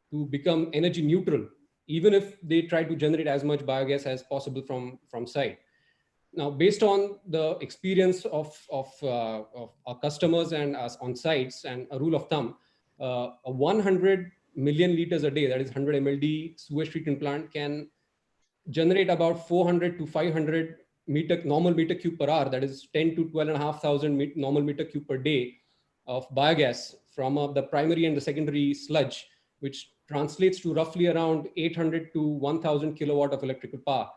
to become energy neutral, even if they try to generate as much biogas as possible from site. Now, based on the experience of our customers and us on sites, and a rule of thumb, a 100 million liters a day, that is 100 MLD sewage treatment plant, can generate about 400 to 500 normal meter cube per hour, that is 10 to 12,500 normal meter cube per day of biogas from the primary and the secondary sludge, which translates to roughly around 800 to 1,000 kilowatt of electrical power.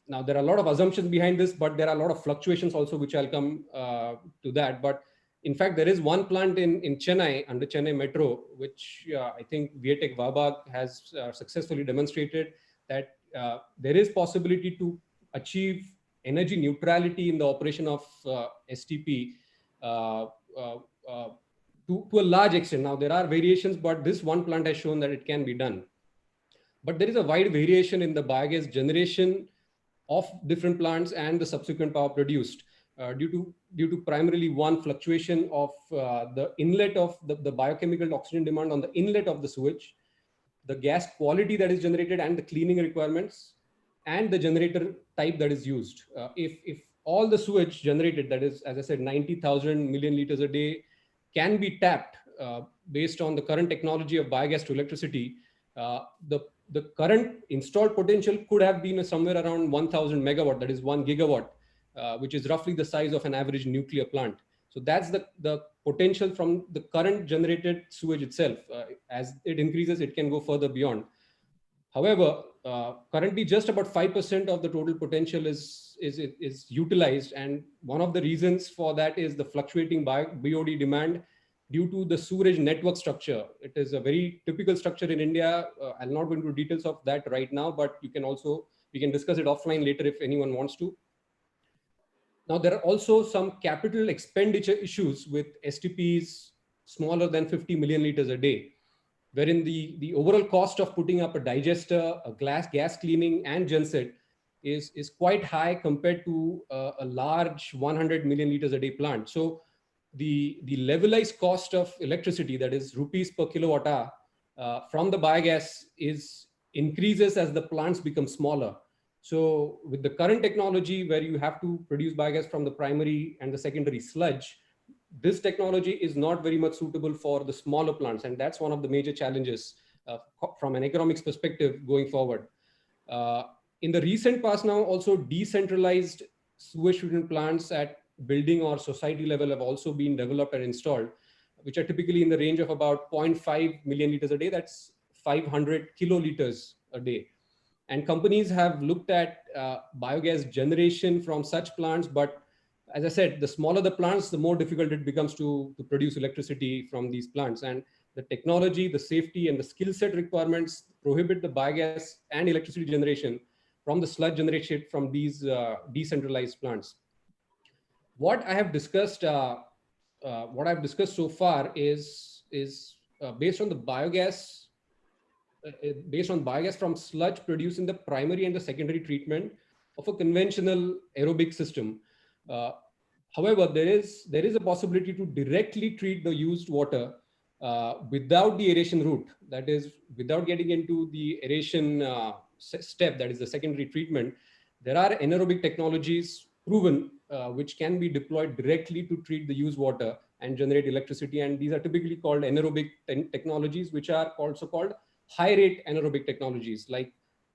Now, there are a lot of assumptions behind this, but there are a lot of fluctuations also, which I'll come to that. But in fact, there is one plant in Chennai, under Chennai Metro, which I think Viatech Vabag has successfully demonstrated that there is possibility to achieve energy neutrality in the operation of STP to a large extent. Now, there are variations, but this one plant has shown that it can be done. But there is a wide variation in the biogas generation of different plants and the subsequent power produced due to primarily one fluctuation of the inlet of the biochemical oxygen demand on the inlet of the sewage, the gas quality that is generated and the cleaning requirements, and the generator type that is used. If all the sewage generated, that is, as I said, 90,000 million liters a day, can be tapped based on the current technology of biogas to electricity, the current installed potential could have been somewhere around 1,000 megawatt, that is 1 gigawatt, which is roughly the size of an average nuclear plant. So that's the potential from the current generated sewage itself. As it increases, it can go further beyond. However, currently just about 5% of the total potential is utilized. And one of the reasons for that is the fluctuating BOD demand due to the sewerage network structure. It is a very typical structure in India. I'll not go into details of that right now, but we can discuss it offline later if anyone wants to. Now, there are also some capital expenditure issues with STPs smaller than 50 million liters a day, wherein the overall cost of putting up a digester, a gas cleaning, and genset is quite high compared to a large 100 million liters a day plant. So the levelized cost of electricity, that is rupees per kilowatt hour, from the biogas increases as the plants become smaller. So with the current technology, where you have to produce biogas from the primary and the secondary sludge, this technology is not very much suitable for the smaller plants. And that's one of the major challenges from an economics perspective going forward. In the recent past now, also decentralized sewage treatment plants at building or society level have also been developed and installed, which are typically in the range of about 0.5 million liters a day. That's 500 kiloliters a day. And companies have looked at biogas generation from such plants, but as I said, the smaller the plants, the more difficult it becomes to produce electricity from these plants. And the technology, the safety, and the skill set requirements prohibit the biogas and electricity generation from the sludge generated from these decentralized plants. What I have discussed, so far is based on the biogas, from sludge produced in the primary and the secondary treatment of a conventional aerobic system. However, there is a possibility to directly treat the used water without the aeration route, that is, without getting into the aeration step, that is the secondary treatment. There are anaerobic technologies proven which can be deployed directly to treat the used water and generate electricity. And these are typically called anaerobic technologies, which are also called high rate anaerobic technologies, like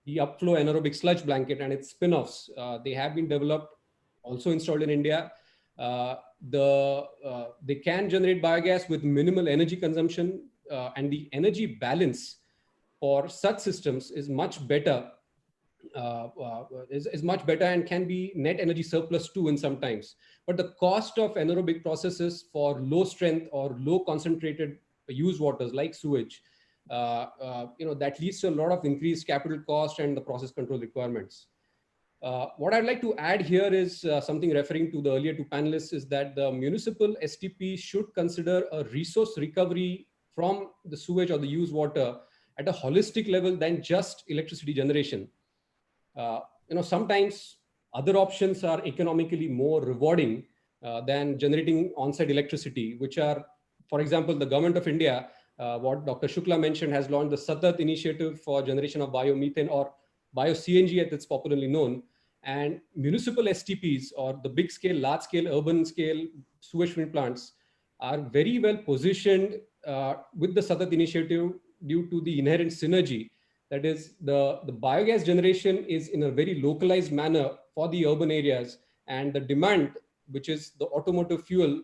the upflow anaerobic sludge blanket and its spin-offs. They have been developed, also installed in India. They can generate biogas with minimal energy consumption, and the energy balance for such systems is much better. Is much better and can be net energy surplus too in sometimes. But the cost of anaerobic processes for low strength or low concentrated used waters like sewage, that leads to a lot of increased capital cost and the process control requirements. What I'd like to add here is something referring to the earlier two panelists, is that the municipal STP should consider a resource recovery from the sewage or the used water at a holistic level than just electricity generation. Sometimes other options are economically more rewarding than generating on-site electricity, which are, for example, the government of India, what Dr. Shukla mentioned, has launched the Satat initiative for generation of biomethane, or bio-CNG as it's popularly known. And municipal STPs, or the big scale, large scale, urban scale sewage treatment plants, are very well positioned with the Satat initiative due to the inherent synergy. That is, the biogas generation is in a very localized manner for the urban areas, and the demand, which is the automotive fuel,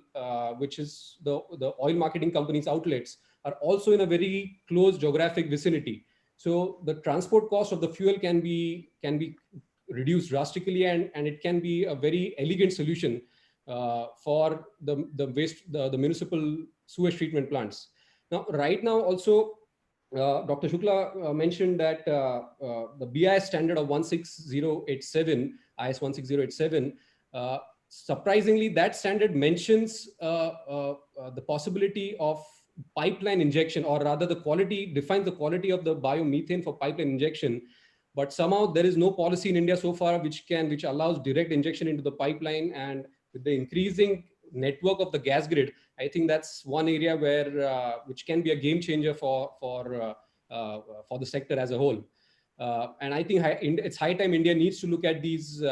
which is the oil marketing companies' outlets, are also in a very close geographic vicinity. So the transport cost of the fuel can be reduced drastically, and it can be a very elegant solution for the municipal sewage treatment plants. Now, right now, also, Dr. Shukla mentioned that the BIS standard of 16087, IS 16087, surprisingly, that standard mentions the possibility of pipeline injection, or rather defines the quality of the biomethane for pipeline injection. But somehow there is no policy in India so far which allows direct injection into the pipeline. And with the increasing network of the gas grid, I think that's one area where which can be a game changer for the sector as a whole. And I think it's high time India needs to look at these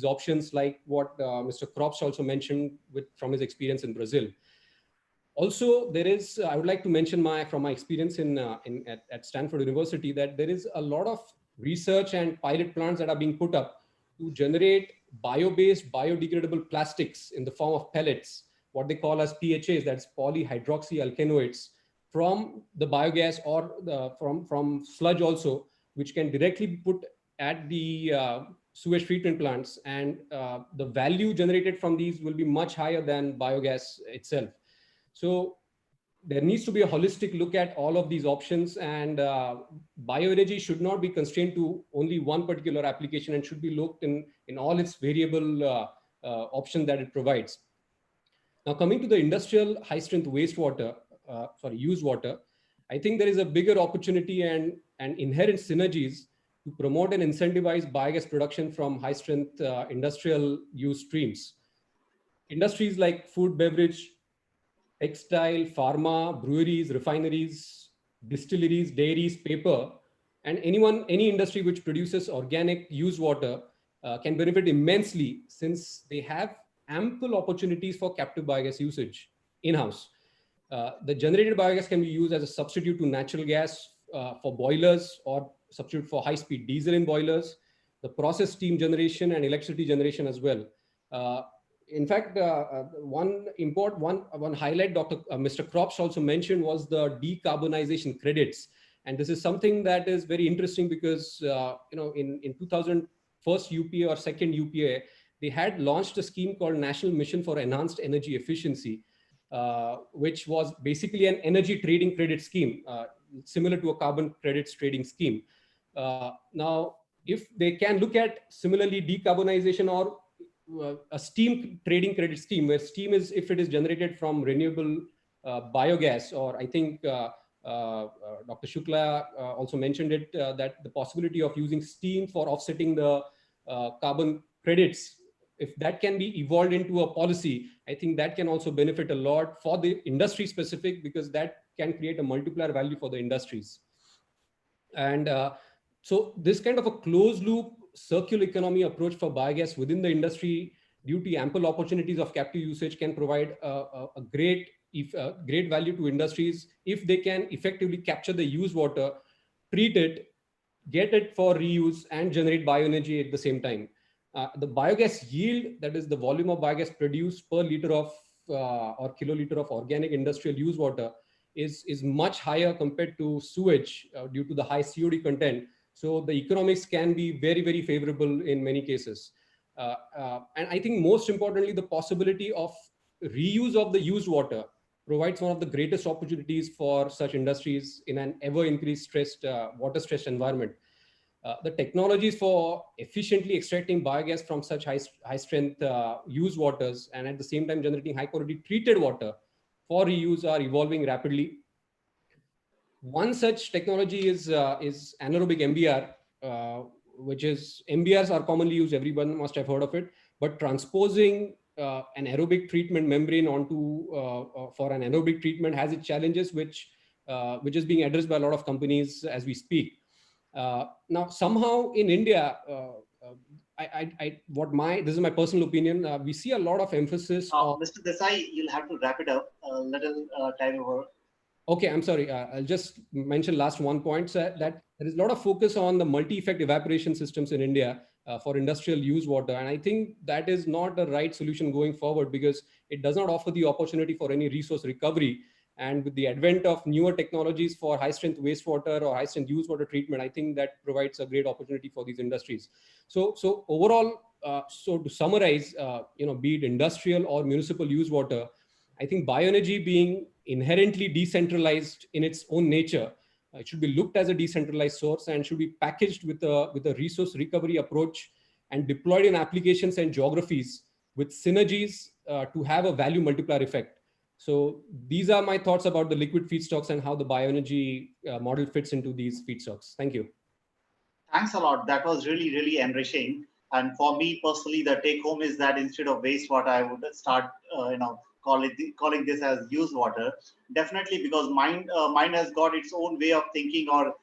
options, like what Mr. Krops also mentioned from his experience in Brazil. Also, I would like to mention from my experience at Stanford University, that there is a lot of research and pilot plants that are being put up to generate bio-based biodegradable plastics in the form of pellets, what they call as PHAs, that's polyhydroxyalkanoates, from the biogas or from sludge also, which can directly be put at the sewage treatment plants, and the value generated from these will be much higher than biogas itself. So there needs to be a holistic look at all of these options, and bioenergy should not be constrained to only one particular application, and should be looked in all its variable options that it provides. Now, coming to the industrial high strength wastewater, used water, I think there is a bigger opportunity and inherent synergies to promote and incentivize biogas production from high strength industrial use streams. Industries like food, beverage, textile, pharma, breweries, refineries, distilleries, dairies, paper, and any industry which produces organic used water can benefit immensely, since they have ample opportunities for captive biogas usage in-house. The generated biogas can be used as a substitute to natural gas for boilers, or substitute for high-speed diesel in boilers, the process steam generation, and electricity generation as well. In fact, one highlight Mr. Krops also mentioned was the decarbonisation credits. And this is something that is very interesting because, in 2000, first UPA or second UPA, they had launched a scheme called National Mission for Enhanced Energy Efficiency, which was basically an energy trading credit scheme, similar to a carbon credits trading scheme. Now, if they can look at similarly decarbonization or a steam trading credit scheme, where steam is, if it is generated from renewable biogas, or I think Dr. Shukla also mentioned it, that the possibility of using steam for offsetting the carbon credits, if that can be evolved into a policy, I think that can also benefit a lot for the industry specific, because that can create a multiplier value for the industries. And so this kind of a closed loop circular economy approach for biogas within the industry, due to ample opportunities of captive usage, can provide a great value to industries if they can effectively capture the used water, treat it, get it for reuse and generate bioenergy at the same time. The biogas yield, that is the volume of biogas produced per liter of or kiloliter of organic industrial use water, is much higher compared to sewage due to the high COD content. So the economics can be very, very favorable in many cases. And I think most importantly, the possibility of reuse of the used water provides one of the greatest opportunities for such industries in an ever increased stressed water stressed environment. The technologies for efficiently extracting biogas from such high strength used waters and at the same time generating high quality treated water for reuse are evolving rapidly. One such technology is anaerobic MBR, which is MBRs are commonly used. Everyone must have heard of it. But transposing an aerobic treatment membrane onto for an anaerobic treatment has its challenges, which is being addressed by a lot of companies as we speak. Now, somehow in India, this is my personal opinion. We see a lot of emphasis on. Mr. Desai, you'll have to wrap it up a little time over. Okay, I'm sorry. I'll just mention last one point, sir, that there is a lot of focus on the multi-effect evaporation systems in India for industrial use water. And I think that is not the right solution going forward because it does not offer the opportunity for any resource recovery. And with the advent of newer technologies for high-strength wastewater or high-strength use water treatment, I think that provides a great opportunity for these industries. So overall, so to summarize, be it industrial or municipal use water, I think bioenergy being inherently decentralized in its own nature, it should be looked as a decentralized source and should be packaged with a resource recovery approach and deployed in applications and geographies with synergies to have a value multiplier effect. So these are my thoughts about the liquid feedstocks and how the bioenergy model fits into these feedstocks. Thank you. Thanks a lot. That was really, really enriching. And for me personally, the take home is that instead of wastewater, I would start, calling this as used water. Definitely, because mind has got its own way of thinking or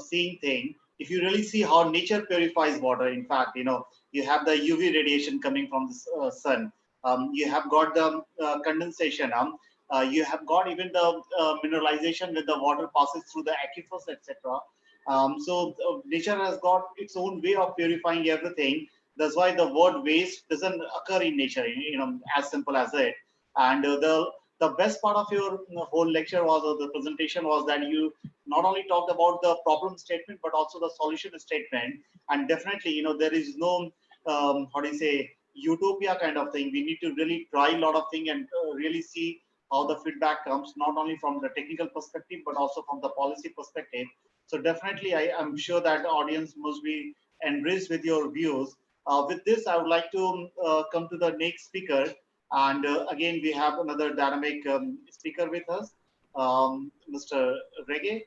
seeing thing. If you really see how nature purifies water, in fact, you have the UV radiation coming from the sun. You have got the condensation. You have got even the mineralization when the water passes through the aquifers, etc. Nature has got its own way of purifying everything. That's why the word waste doesn't occur in nature, as simple as it. And the best part of your whole lecture was, or the presentation was, that you not only talked about the problem statement, but also the solution statement. And definitely, there is no, utopia kind of thing. We need to really try a lot of things and really see how the feedback comes, not only from the technical perspective, but also from the policy perspective. So definitely, I am sure that the audience must be enriched with your views. With this, I would like to come to the next speaker. And again, we have another dynamic speaker with us, Mr. Reggae.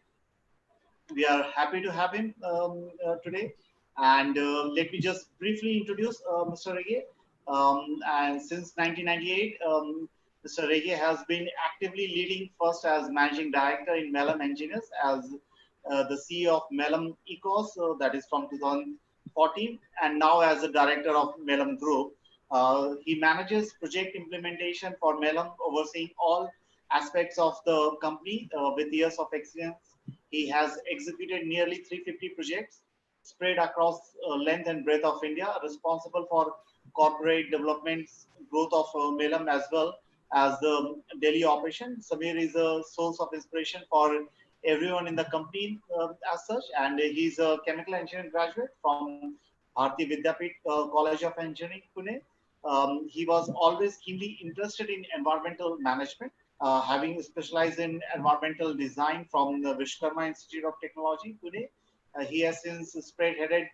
We are happy to have him today. And let me just briefly introduce Mr. Reggae. And since 1998, Mr. Reggae has been actively leading, first as managing director in Melon Engineers, as the CEO of Melon Ecos, that is from 2014, and now as the director of Melon Group. He manages project implementation for Melon, overseeing all aspects of the company with years of experience. He has executed nearly 350 projects spread across length and breadth of India, responsible for corporate developments, growth of Melon, as well as the daily operation. Samir is a source of inspiration for everyone in the company as such, and he's a chemical engineering graduate from Bharati Vidyapit College of Engineering, Pune. He was always keenly interested in environmental management, having specialized in environmental design from the Vishkarma Institute of Technology, Pune. He has since spearheaded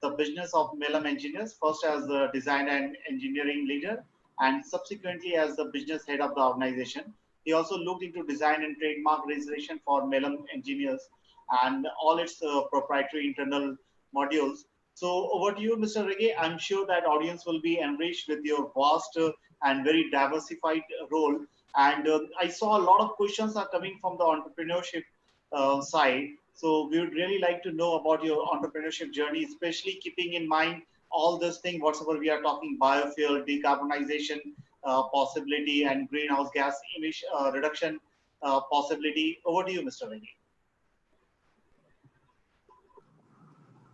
the business of Melon Engineers, first as the design and engineering leader, and subsequently as the business head of the organization. He also looked into design and trademark registration for Melon Engineers and all its proprietary internal modules. So over to you, Mr. Reggae. I'm sure that audience will be enriched with your vast and very diversified role. And I saw a lot of questions are coming from the entrepreneurship side. So we would really like to know about your entrepreneurship journey, especially keeping in mind all this thing, whatever we are talking, biofuel, decarbonization possibility, and greenhouse gas emission reduction possibility. Over to you, Mr. Reggae.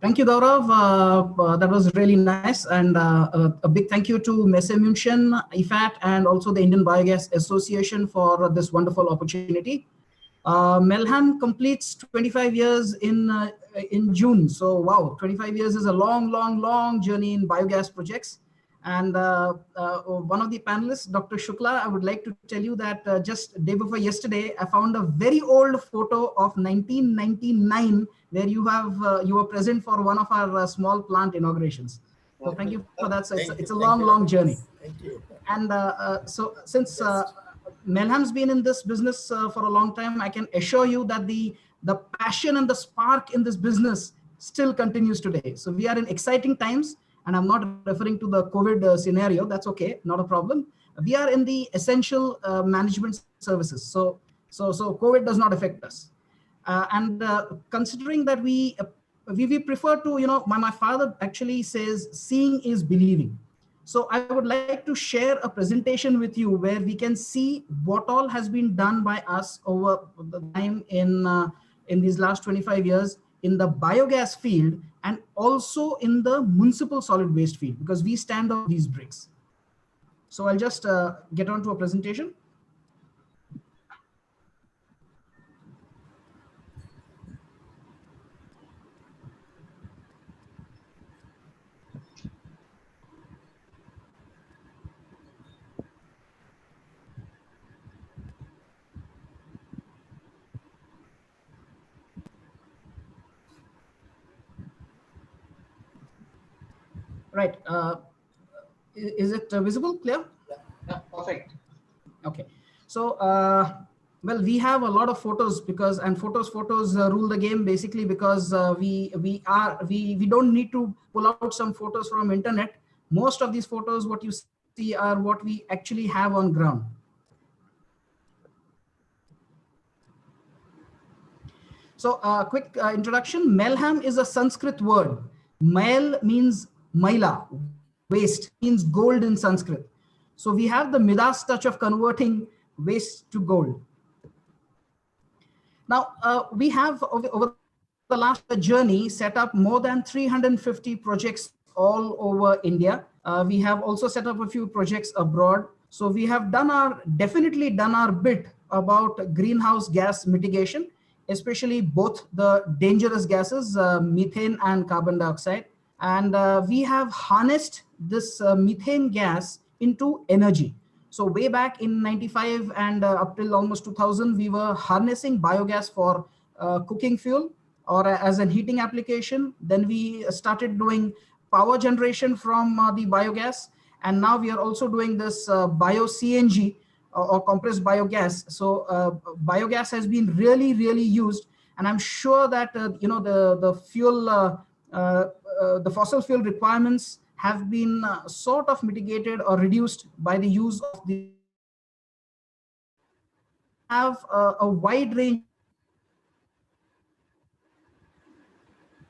Thank you, Gaurav. That was really nice. And a big thank you to Messe München, IFAT, and also the Indian Biogas Association for this wonderful opportunity. Melham completes 25 years in June. So wow, 25 years is a long, long, long journey in biogas projects. And one of the panelists, Dr. Shukla, I would like to tell you that just day before yesterday, I found a very old photo of 1999 where you were present for one of our small plant inaugurations. So thank you for that. So it's a long, long journey. Thank you. And so since Melham's been in this business for a long time, I can assure you that the passion and the spark in this business still continues today. So we are in exciting times, and I'm not referring to the COVID scenario. That's okay, not a problem. We are in the essential management services. So COVID does not affect us. And considering that we prefer to, my father actually says, seeing is believing. So I would like to share a presentation with you where we can see what all has been done by us over the time in these last 25 years in the biogas field and also in the municipal solid waste field, because we stand on these bricks. So I'll just get on to a presentation. Right. Is it visible, clear? Yeah, perfect. Okay. So, well, we have a lot of photos and photos rule the game basically because we don't need to pull out some photos from internet. Most of these photos, what you see are what we actually have on ground. So, quick introduction. Melham is a Sanskrit word. Mail means maila, waste, means gold in Sanskrit. So we have the Midas touch of converting waste to gold. Now, we have over the last journey set up more than 350 projects all over India. We have also set up a few projects abroad. So we have definitely done our bit about greenhouse gas mitigation, especially both the dangerous gases, methane and carbon dioxide. And we have harnessed this methane gas into energy. So way back in 95 and up till almost 2000, we were harnessing biogas for cooking fuel or as a heating application. Then we started doing power generation from the biogas. And now we are also doing this bio CNG or compressed biogas. So biogas has been really, really used. And I'm sure that, the fuel, the fossil fuel requirements have been sort of mitigated or reduced by the use of the biogas. We have a wide range of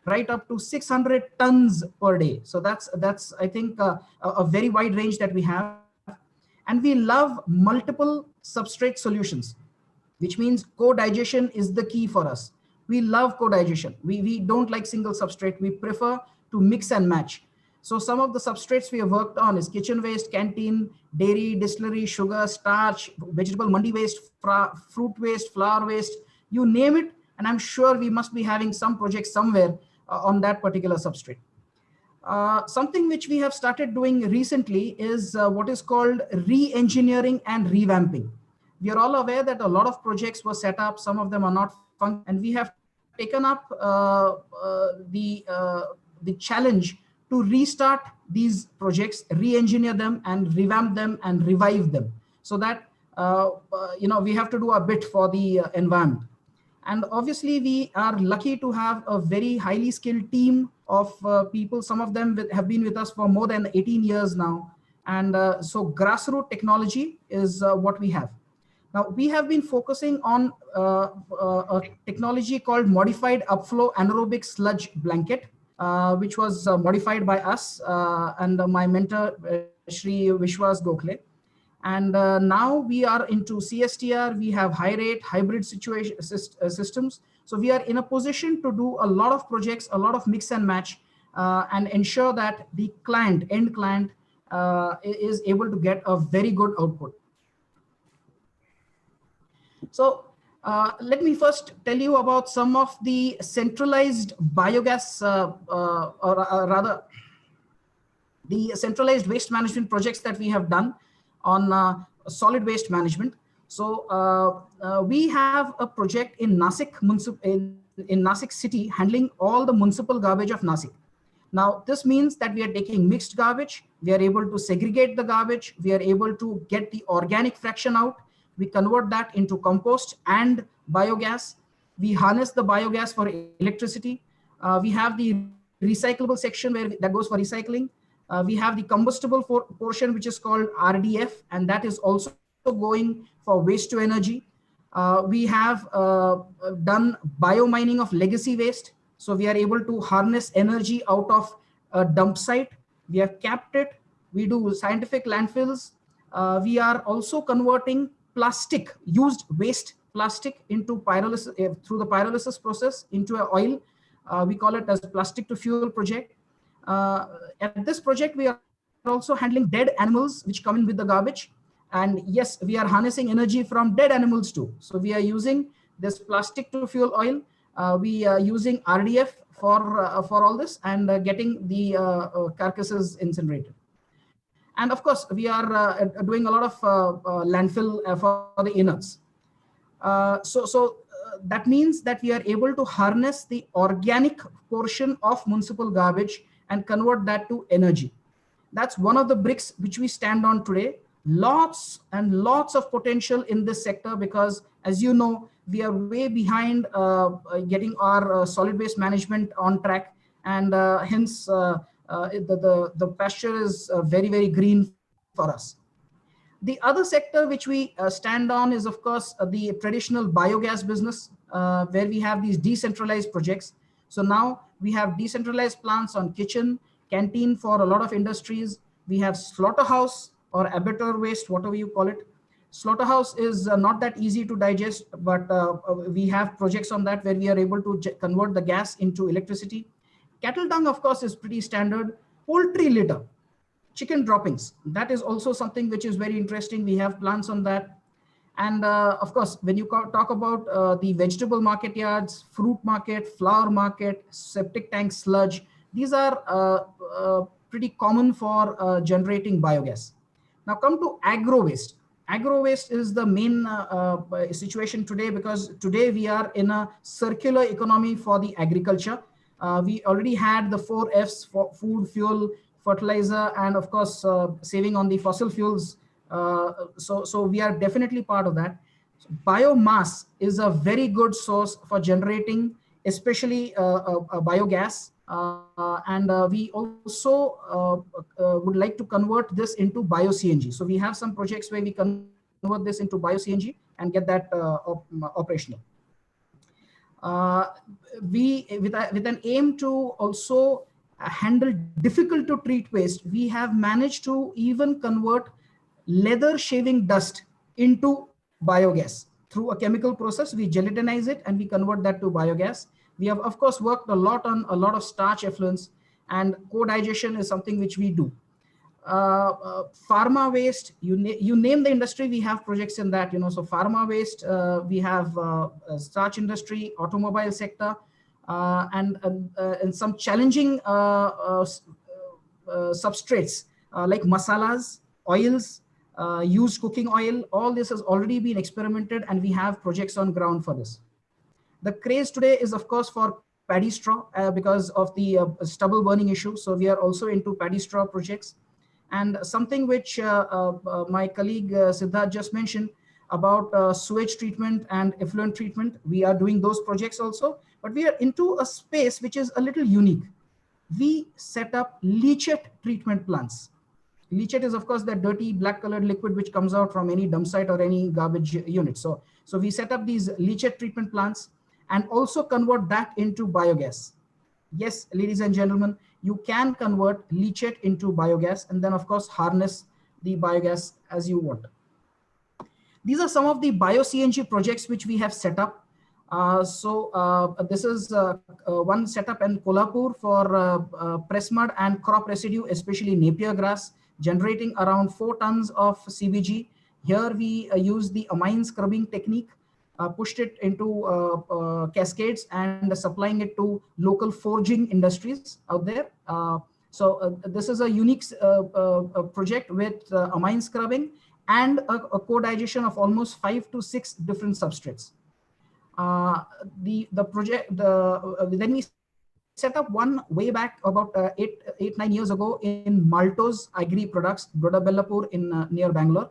capacity right up to 600 tons per day. So that's I think a very wide range that we have. And we love multiple substrate solutions, which means co-digestion is the key for us. We love co-digestion. We don't like single substrate. We prefer to mix and match. So some of the substrates we have worked on is kitchen waste, canteen, dairy, distillery, sugar, starch, vegetable mandi waste, fruit waste, flower waste, you name it. And I'm sure we must be having some project somewhere on that particular substrate. Something which we have started doing recently is what is called re-engineering and revamping. We are all aware that a lot of projects were set up, some of them are not functioning, and we have taken up the challenge to restart these projects, re-engineer them and revamp them and revive them, so that we have to do a bit for the environment. And obviously we are lucky to have a very highly skilled team of people. Some of them have been with us for more than 18 years now. And so grassroots technology is what we have. Now, we have been focusing on a technology called modified upflow anaerobic sludge blanket, which was modified by us and my mentor, Shri Vishwas Gokhale. And now we are into CSTR. We have high rate hybrid situation systems. So we are in a position to do a lot of projects, a lot of mix and match, and ensure that the client, end client, is able to get a very good output. So let me first tell you about some of the centralized biogas, or rather the centralized waste management projects that we have done on solid waste management. So we have a project in Nasik, in Nasik city, handling all the municipal garbage of Nasik. Now, this means that we are taking mixed garbage. We are able to segregate the garbage. We are able to get the organic fraction out. We convert that into compost and biogas. We harness the biogas for electricity. We have the recyclable section that goes for recycling. We have the combustible portion, which is called RDF, and that is also going for waste to energy. We have done biomining of legacy waste. So we are able to harness energy out of a dump site. We have capped it. We do scientific landfills. We are also converting plastic, used waste plastic, into pyrolysis, through the pyrolysis process, into an oil. We call it as plastic to fuel project. At this project, we are also handling dead animals which come in with the garbage. And yes, we are harnessing energy from dead animals too. So we are using this plastic to fuel oil. We are using RDF for all this, and getting the carcasses incinerated. And of course, we are doing a lot of landfill for the innards. That means that we are able to harness the organic portion of municipal garbage and convert that to energy. That's one of the bricks which we stand on today. Lots and lots of potential in this sector, because as you know, we are way behind getting our solid waste management on track, and hence the pasture is very, very green for us. The other sector which we stand on is, of course, the traditional biogas business, where we have these decentralized projects. So now we have decentralized plants on kitchen, canteen for a lot of industries. We have slaughterhouse or abattoir waste, whatever you call it. Slaughterhouse is not that easy to digest, but we have projects on that where we are able to convert the gas into electricity. Cattle dung, of course, is pretty standard. Poultry litter, chicken droppings, that is also something which is very interesting. We have plans on that. And of course, when you talk about the vegetable market yards, fruit market, flower market, septic tank sludge, these are pretty common for generating biogas. Now come to agro waste. Agro waste is the main situation today, because today we are in a circular economy for the agriculture. We already had the 4 Fs for food, fuel, fertilizer, and of course, saving on the fossil fuels. So we are definitely part of that. So biomass is a very good source for generating, especially biogas. And we also would like to convert this into bio-CNG. So we have some projects where we convert this into bio-CNG and get that operational. With an aim to also handle difficult to treat waste, we have managed to even convert leather shaving dust into biogas through a chemical process. We gelatinize it and we convert that to biogas. We have, of course, worked a lot on a lot of starch effluents, and co-digestion is something which we do. Pharma waste, you name the industry, we have projects in that. So pharma waste, we have starch industry, automobile sector, and some challenging substrates like masalas, oils, used cooking oil. All this has already been experimented, and we have projects on ground for this. The craze today is, of course, for paddy straw because of the stubble burning issue. So we are also into paddy straw projects. And something which my colleague Siddharth just mentioned about sewage treatment and effluent treatment, we are doing those projects also. But we are into a space which is a little unique. We set up leachate treatment plants. Leachate is, of course, that dirty black colored liquid which comes out from any dump site or any garbage unit. So we set up these leachate treatment plants and also convert that into biogas. Yes, ladies and gentlemen, you can convert leachate into biogas and then, of course, harness the biogas as you want. These are some of the bio-CNG projects which we have set up. This is one setup in Kolhapur for press mud and crop residue, especially Napier grass, generating around 4 tons of CBG. Here we use the amine scrubbing technique, pushed it into cascades and supplying it to local forging industries out there. This is a unique project with amine scrubbing and a co-digestion of almost 5 to 6 different substrates. Then we set up one way back about 8-9 years ago in Maltos Agri Products, Brodabellapur in near Bangalore,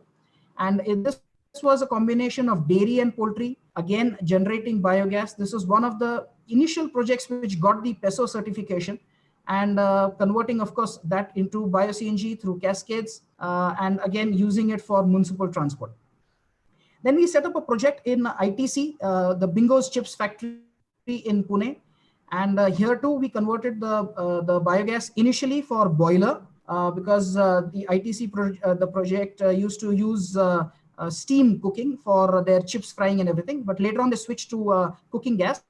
and this was a combination of dairy and poultry, again generating biogas. This was one of the initial projects which got the PESO certification, and converting, of course, that into bio-CNG through cascades, and again using it for municipal transport. Then we set up a project in ITC, the Bingo's Chips factory in Pune. And here too, we converted the biogas initially for boiler, because the ITC the project used to use steam cooking for their chips frying and everything. But later on, they switched to cooking gas.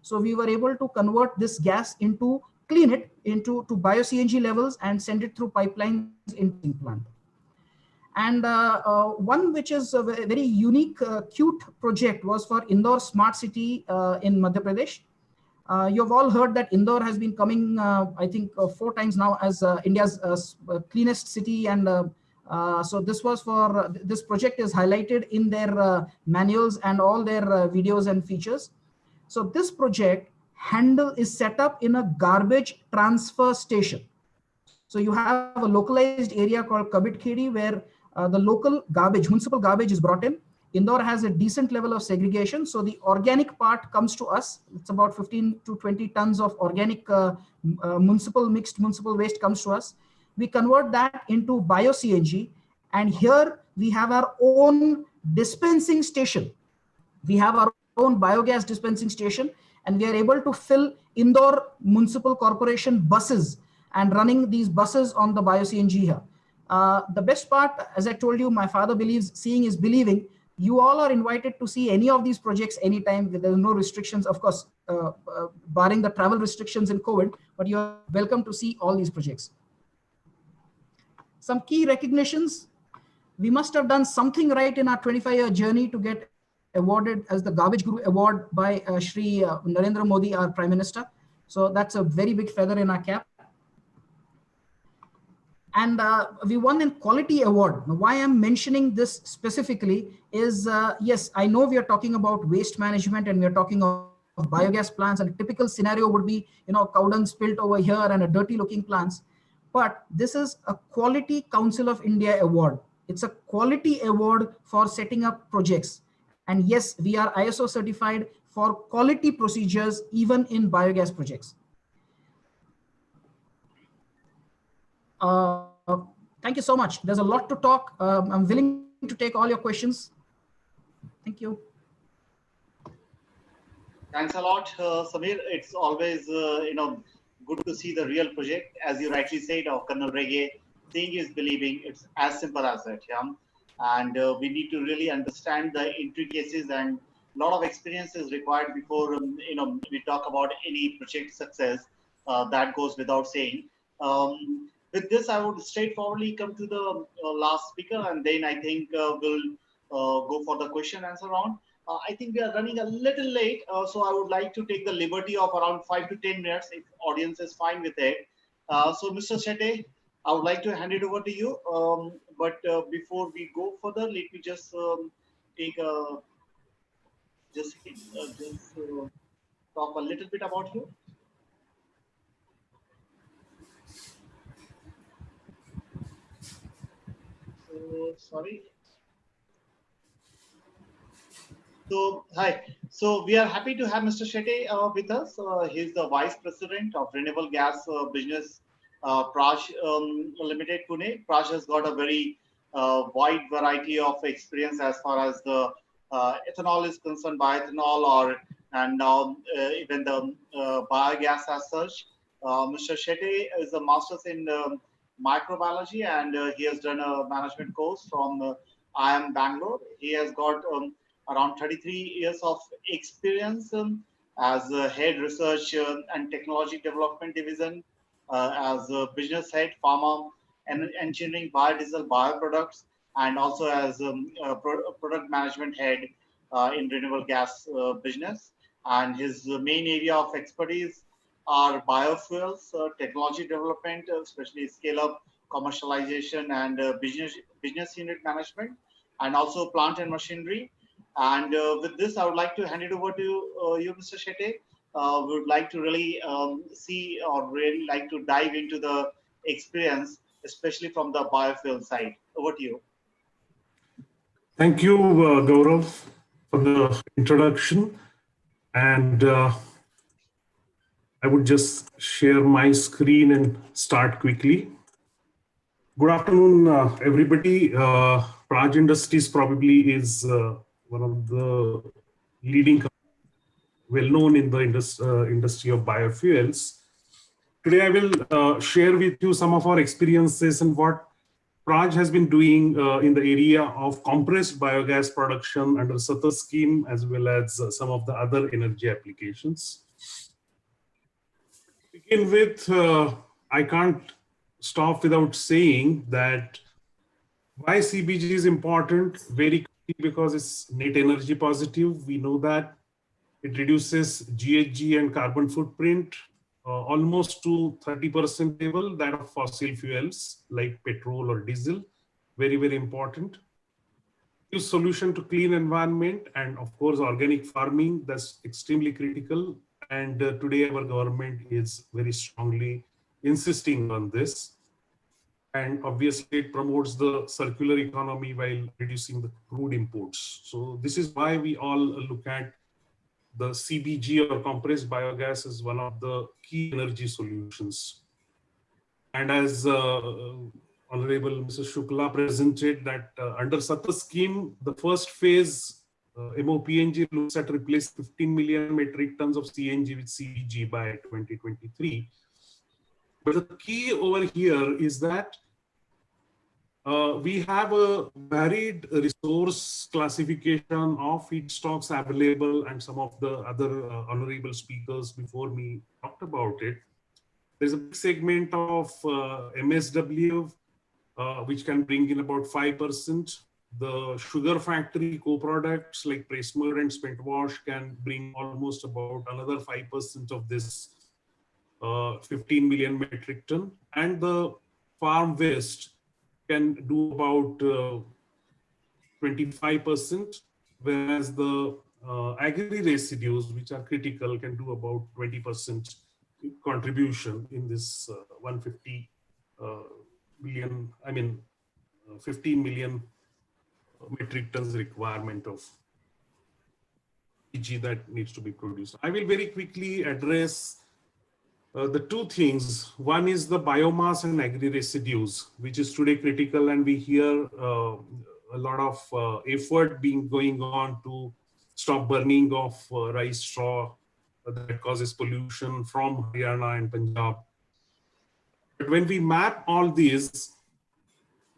So we were able to convert this gas into, clean it into to bio-CNG levels and send it through pipelines into the plant. And one which is a very unique, cute project was for Indore Smart City in Madhya Pradesh. You've all heard that Indore has been coming, I think, 4 times now as India's cleanest city. And so this was for, this project is highlighted in their manuals and all their videos and features. So this project handle is set up in a garbage transfer station. So you have a localized area called Kabit Khedi where the local garbage, municipal garbage is brought in. Indore has a decent level of segregation. So the organic part comes to us. It's about 15 to 20 tons of organic mixed municipal waste comes to us. We convert that into bio-CNG. And here we have our own dispensing station. We have our own biogas dispensing station, and we are able to fill Indore Municipal Corporation buses and running these buses on the bio-CNG here. The best part, as I told you, my father believes seeing is believing. You all are invited to see any of these projects anytime. There are no restrictions, of course, barring the travel restrictions in COVID, but you are welcome to see all these projects. Some key recognitions. We must have done something right in our 25-year journey to get awarded as the Garbage Guru Award by Shri Narendra Modi, our Prime Minister. So that's a very big feather in our cap. And we won a quality award. Now, why I'm mentioning this specifically is, yes, I know we are talking about waste management and we are talking of biogas plants, and a typical scenario would be, cow dung spilt over here and a dirty looking plants. But this is a Quality Council of India award. It's a quality award for setting up projects. And yes, we are ISO certified for quality procedures, even in biogas projects. Thank you so much. There's a lot to talk. I'm willing to take all your questions. Thank you. Thanks a lot, Samir. It's always, good to see the real project. As you rightly said, of Colonel Reggae, seeing is believing. It's as simple as that, yeah. And we need to really understand the intricacies, and a lot of experience is required before, we talk about any project success. That goes without saying. With this, I would straightforwardly come to the last speaker, and then I think we'll go for the question answer round. I think we are running a little late, so I would like to take the liberty of around 5 to 10 minutes if audience is fine with it. So Mr. Shetty, I would like to hand it over to you. But before we go further, let me just take talk a little bit about you. So sorry. So, hi. So, we are happy to have Mr. Shetty with us. He's the Vice President of Renewable Gas Business Praj Limited, Pune. Praj has got a very wide variety of experience as far as the ethanol is concerned, bioethanol, and now even the biogas as such. Mr. Shetty is a master's in microbiology, and he has done a management course from IIM Bangalore. He has got around 33 years of experience as a head research and technology development division, as a business head, pharma and engineering, biodiesel, bioproducts, and also as product management head in renewable gas business. And his main area of expertise are biofuels, technology development, especially scale up, commercialization, and business unit management, and also plant and machinery. And with this, I would like to hand it over to you, Mr. Shetty. We would like to really see or really like to dive into the experience, especially from the biofuel side. Over to you. Thank you, Gaurav, for the introduction. And I would just share my screen and start quickly. Good afternoon, everybody. Praj Industries probably is one of the leading, well-known in the industry of biofuels. Today, I will share with you some of our experiences and what Praj has been doing in the area of compressed biogas production under SATA scheme, as well as some of the other energy applications. To begin with, I can't stop without saying that why CBG is important, very quickly, because it's net energy positive. We know that it reduces GHG and carbon footprint almost to 30% level, that of fossil fuels like petrol or diesel. Very, very important. Use solution to clean environment, and of course, organic farming, that's extremely critical. And today our government is very strongly insisting on this. And obviously it promotes the circular economy while reducing the crude imports. So this is why we all look at the CBG or compressed biogas as one of the key energy solutions. And as Honorable Mr. Shukla presented, that under SATA scheme, the first phase MOPNG looks at replace 15 million metric tons of CNG with CBG by 2023. But the key over here is that we have a varied resource classification of feedstocks available, and some of the other honorable speakers before me talked about it. There's a big segment of MSW, which can bring in about 5%. The sugar factory co-products like press mud and spent wash can bring almost about another 5% of this 15 million metric ton. And the farm waste can do about 25%, whereas the agri residues, which are critical, can do about 20% contribution in this 150 million, 15 million metric tons requirement of EG that needs to be produced. I will very quickly address the two things. One is the biomass and agri residues, which is today critical, and we hear a lot of effort going on to stop burning of rice straw that causes pollution from Haryana and Punjab. But when we map all these,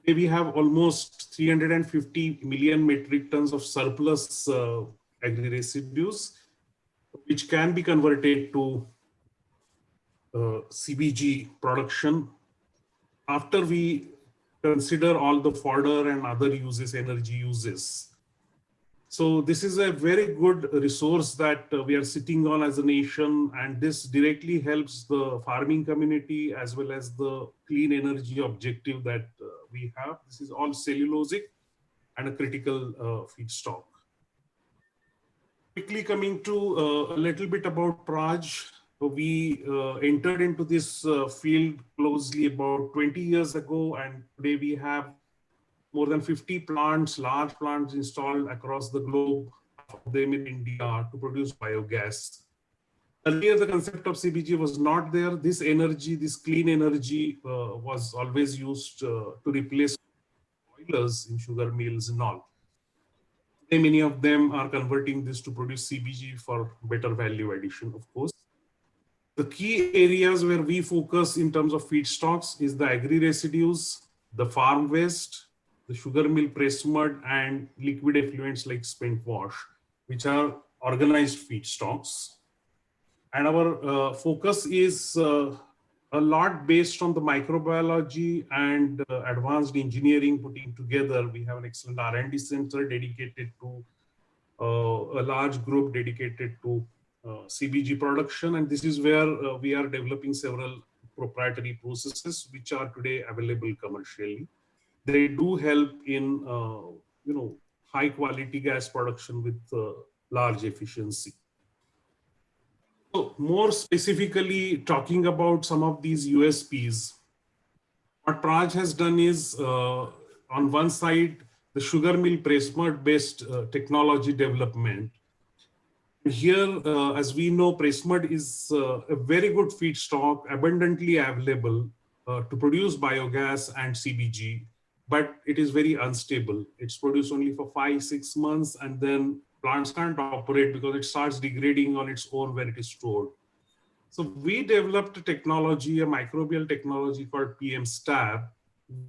we have almost 350 million metric tons of surplus agri residues, which can be converted to CBG production after we consider all the fodder and other uses, energy uses. So this is a very good resource that we are sitting on as a nation, and this directly helps the farming community as well as the clean energy objective that we have. This is all cellulosic and a critical feedstock. Quickly coming to a little bit about Praj. We entered into this field closely about 20 years ago, and today we have more than 50 plants, large plants installed across the globe, half of them in India, to produce biogas. Earlier, the concept of CBG was not there. This energy, this clean energy was always used to replace boilers in sugar mills and all. Today, many of them are converting this to produce CBG for better value addition, of course. The key areas where we focus in terms of feedstocks is the agri residues, the farm waste, the sugar mill press mud, and liquid effluents like spent wash, which are organized feedstocks. And our focus is a lot based on the microbiology and advanced engineering putting together. We have an excellent R&D center dedicated to a large group dedicated to CBG production. And this is where we are developing several proprietary processes which are today available commercially. They do help in high quality gas production with large efficiency. So more specifically talking about some of these USPs, what Praj has done is on one side, the sugar mill press mud based technology development. Here, as we know, press mud is a very good feedstock, abundantly available to produce biogas and CBG, but it is very unstable. It's produced only for 5-6 months, and then plants can't operate because it starts degrading on its own where it is stored. So we developed a technology, a microbial technology called PM Stab,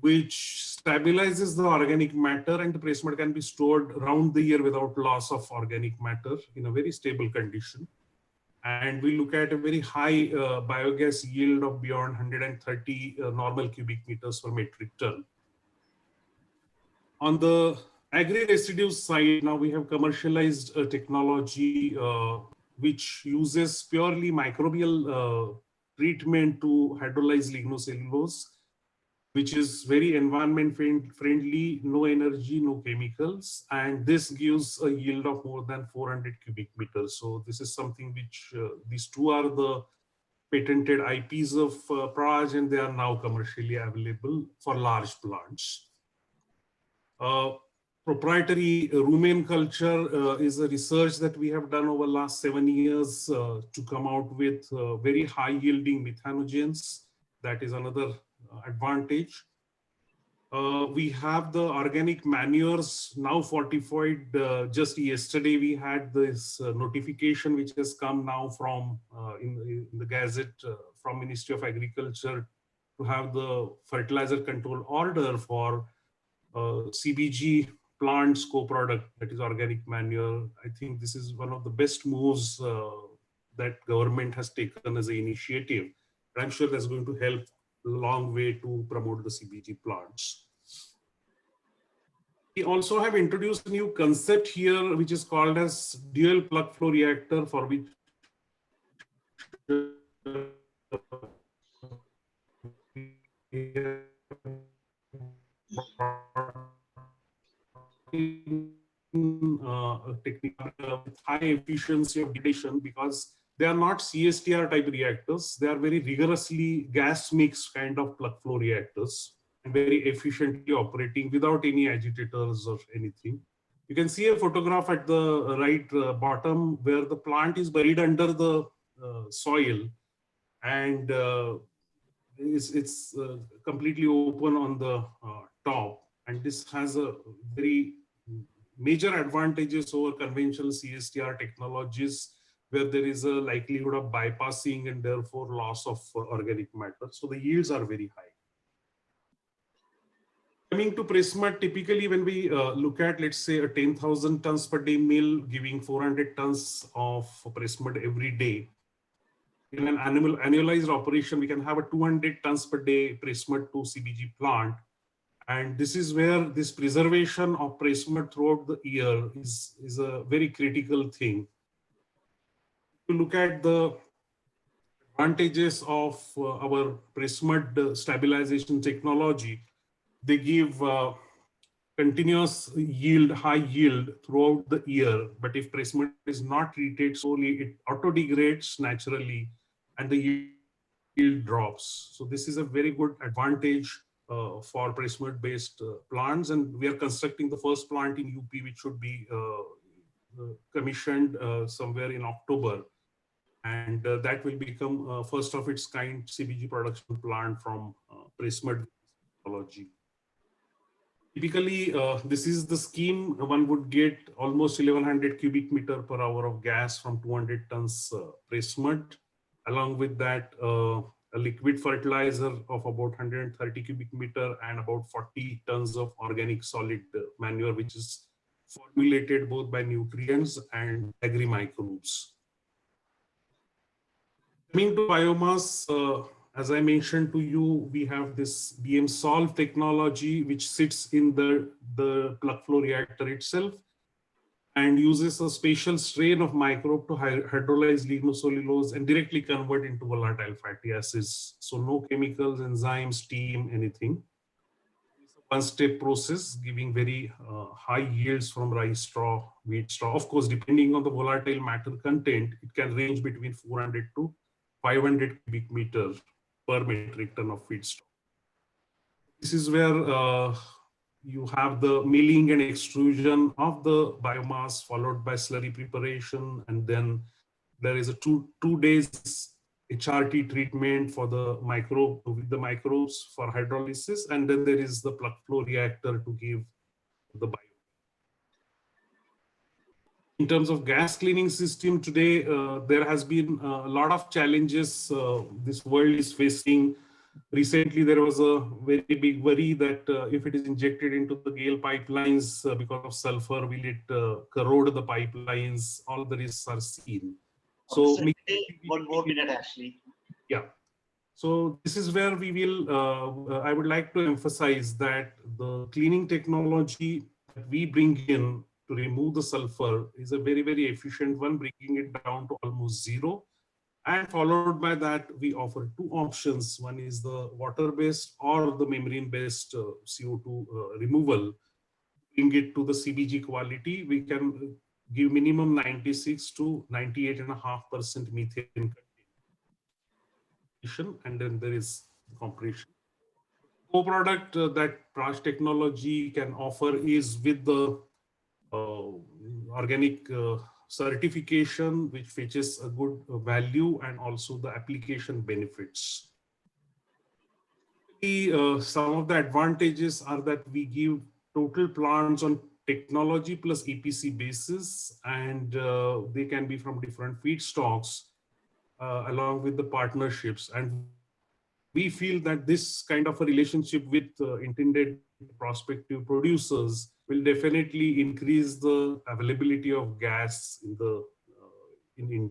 which stabilizes the organic matter, and the press mud can be stored around the year without loss of organic matter in a very stable condition. And we look at a very high biogas yield of beyond 130 normal cubic meters per metric ton. On the agri-residue side, now we have commercialized a technology which uses purely microbial treatment to hydrolyze lignocellulose, which is very environment friendly, no energy, no chemicals, and this gives a yield of more than 400 cubic meters. So this is something which these two are the patented IPs of Praj, and they are now commercially available for large plants. Proprietary rumen culture is a research that we have done over the last 7 years to come out with very high yielding methanogens. That is another advantage. We have the organic manures now fortified. Just yesterday we had this notification which has come now from in the Gazette from Ministry of Agriculture to have the fertilizer control order for CBG plants co-product, that is organic manure. I think this is one of the best moves that government has taken as an initiative. And I'm sure that's going to help a long way to promote the CBG plants. We also have introduced a new concept here, which is called as dual plug flow reactor, for which with high efficiency of degradation, because they are not CSTR type reactors. They are very rigorously gas mix kind of plug flow reactors, and very efficiently operating without any agitators or anything. You can see a photograph at the right bottom where the plant is buried under the soil, and it's completely open on the top. And this has a very major advantages over conventional CSTR technologies, where there is a likelihood of bypassing and therefore loss of organic matter. So the yields are very high. Coming to press mud, typically when we look at, let's say, a 10,000 tons per day mill giving 400 tons of press mud every day, in an annualized operation, we can have a 200 tons per day press mud to CBG plant. And this is where this preservation of press mud throughout the year is a very critical thing. To look at the advantages of our press mud stabilization technology, they give continuous yield, high yield throughout the year. But if press mud is not treated solely, it auto degrades naturally and the yield drops. So this is a very good advantage for press mud based plants. And we are constructing the first plant in UP, which should be commissioned somewhere in October. And that will become first of its kind CBG production plant from press mud technology. Typically, this is the scheme. One would get almost 1100 cubic meter per hour of gas from 200 tons press mud. Along with that, a liquid fertilizer of about 130 cubic meter and about 40 tons of organic solid manure, which is formulated both by nutrients and agri-microbes. Coming to biomass, as I mentioned to you, we have this BM Solve technology, which sits in the plug flow reactor itself and uses a special strain of microbe to hydrolyze lignocellulose and directly convert into volatile fatty acids. So no chemicals, enzymes, steam, anything. It's a one-step process, giving very high yields from rice straw, wheat straw. Of course, depending on the volatile matter content, it can range between 400 to 500 cubic meter per metric ton of feedstock. This is where you have the milling and extrusion of the biomass, followed by slurry preparation, and then there is a two days HRT treatment for the microbe with the microbes for hydrolysis, and then there is the plug flow reactor to give the bio. In terms of gas cleaning system today, there has been a lot of challenges this world is facing. Recently, there was a very big worry that if it is injected into the GAIL pipelines because of sulfur, will it corrode the pipelines? All the risks are seen. So, Mr. Shete, 1 more minute actually. Yeah. So this is where we will, I would like to emphasize that the cleaning technology that we bring in to remove the sulfur is a very, very efficient one, bringing it down to almost zero. And followed by that, we offer two options. One is the water-based or the membrane-based CO2 removal. Bring it to the CBG quality, we can give minimum 96 to 98.5% methane, and then there is compression. Co-product that Praj technology can offer is with the organic certification, which fetches a good value and also the application benefits. Some of the advantages are that we give total plants on technology plus EPC basis, and they can be from different feedstocks along with the partnerships. And we feel that this kind of a relationship with intended prospective producers will definitely increase the availability of gas in the in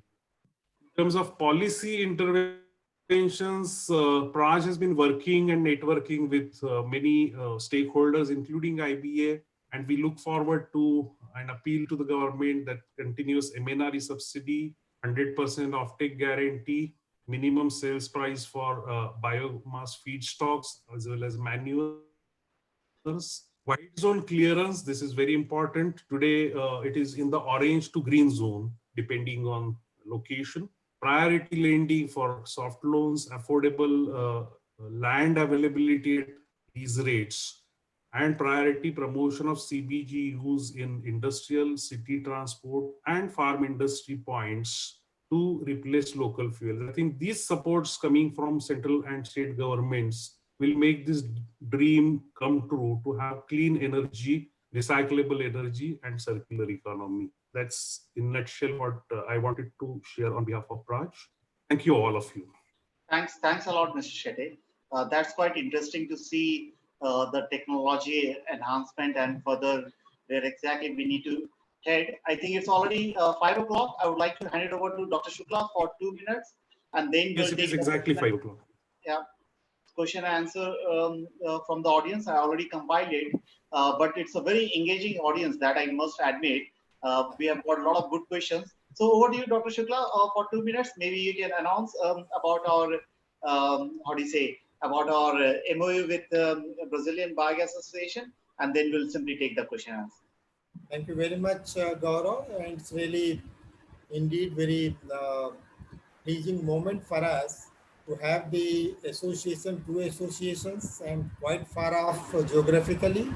terms of policy interventions. Praj has been working and networking with many stakeholders, including IBA, and we look forward to an appeal to the government that continuous MNRE subsidy, 100% offtake guarantee, minimum sales price for biomass feedstocks as well as manures. White zone clearance, this is very important. Today, it is in the orange to green zone, depending on location. Priority lending for soft loans, affordable land availability at these rates, and priority promotion of CBG use in industrial, city transport, and farm industry points to replace local fuels. I think these supports coming from central and state governments will make this dream come true to have clean energy, recyclable energy, and circular economy. That's in a nutshell what I wanted to share on behalf of Praj. Thank you, all of you. Thanks a lot, Mr. Shete. That's quite interesting to see the technology enhancement and further where exactly we need to head. I think it's already 5 o'clock. I would like to hand it over to Dr. Shukla for 2 minutes, and then yes, it is exactly 5 o'clock. Yeah, question and answer from the audience. I already compiled it, but it's a very engaging audience that I must admit. We have got a lot of good questions. So over to you, Dr. Shukla, for 2 minutes. Maybe you can announce about our, about our MOU with Brazilian Biogas Association, and then we'll simply take the question and answer. Thank you very much, Gaurav. And it's really, indeed, very pleasing moment for us to have the association, two associations, and quite far off geographically.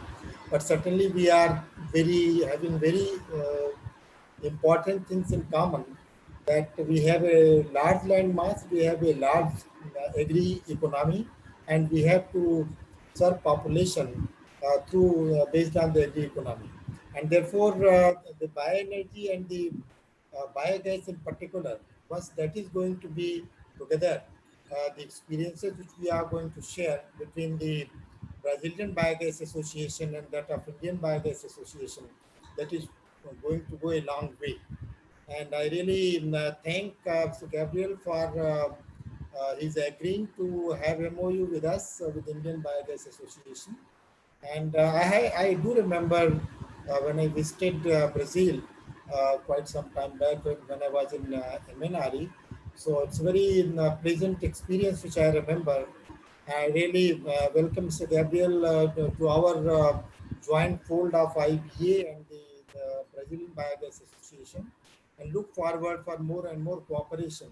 But certainly we are having very important things in common, that we have a large land mass, we have a large agri economy, and we have to serve population through based on the agri economy. And therefore, the bioenergy and the biogas in particular, once that is going to be together, the experiences which we are going to share between the Brazilian Biogas Association and that of Indian Biogas Association, that is going to go a long way. And I really thank Mr. Gabriel for his agreeing to have MOU with us with Indian Biogas Association. And I do remember when I visited Brazil quite some time back when I was in MNRE. So it's a very pleasant experience which I remember. I really welcome Mr. Gabriel to our joint fold of IBA and the Brazilian Biogas Association, and look forward for more and more cooperation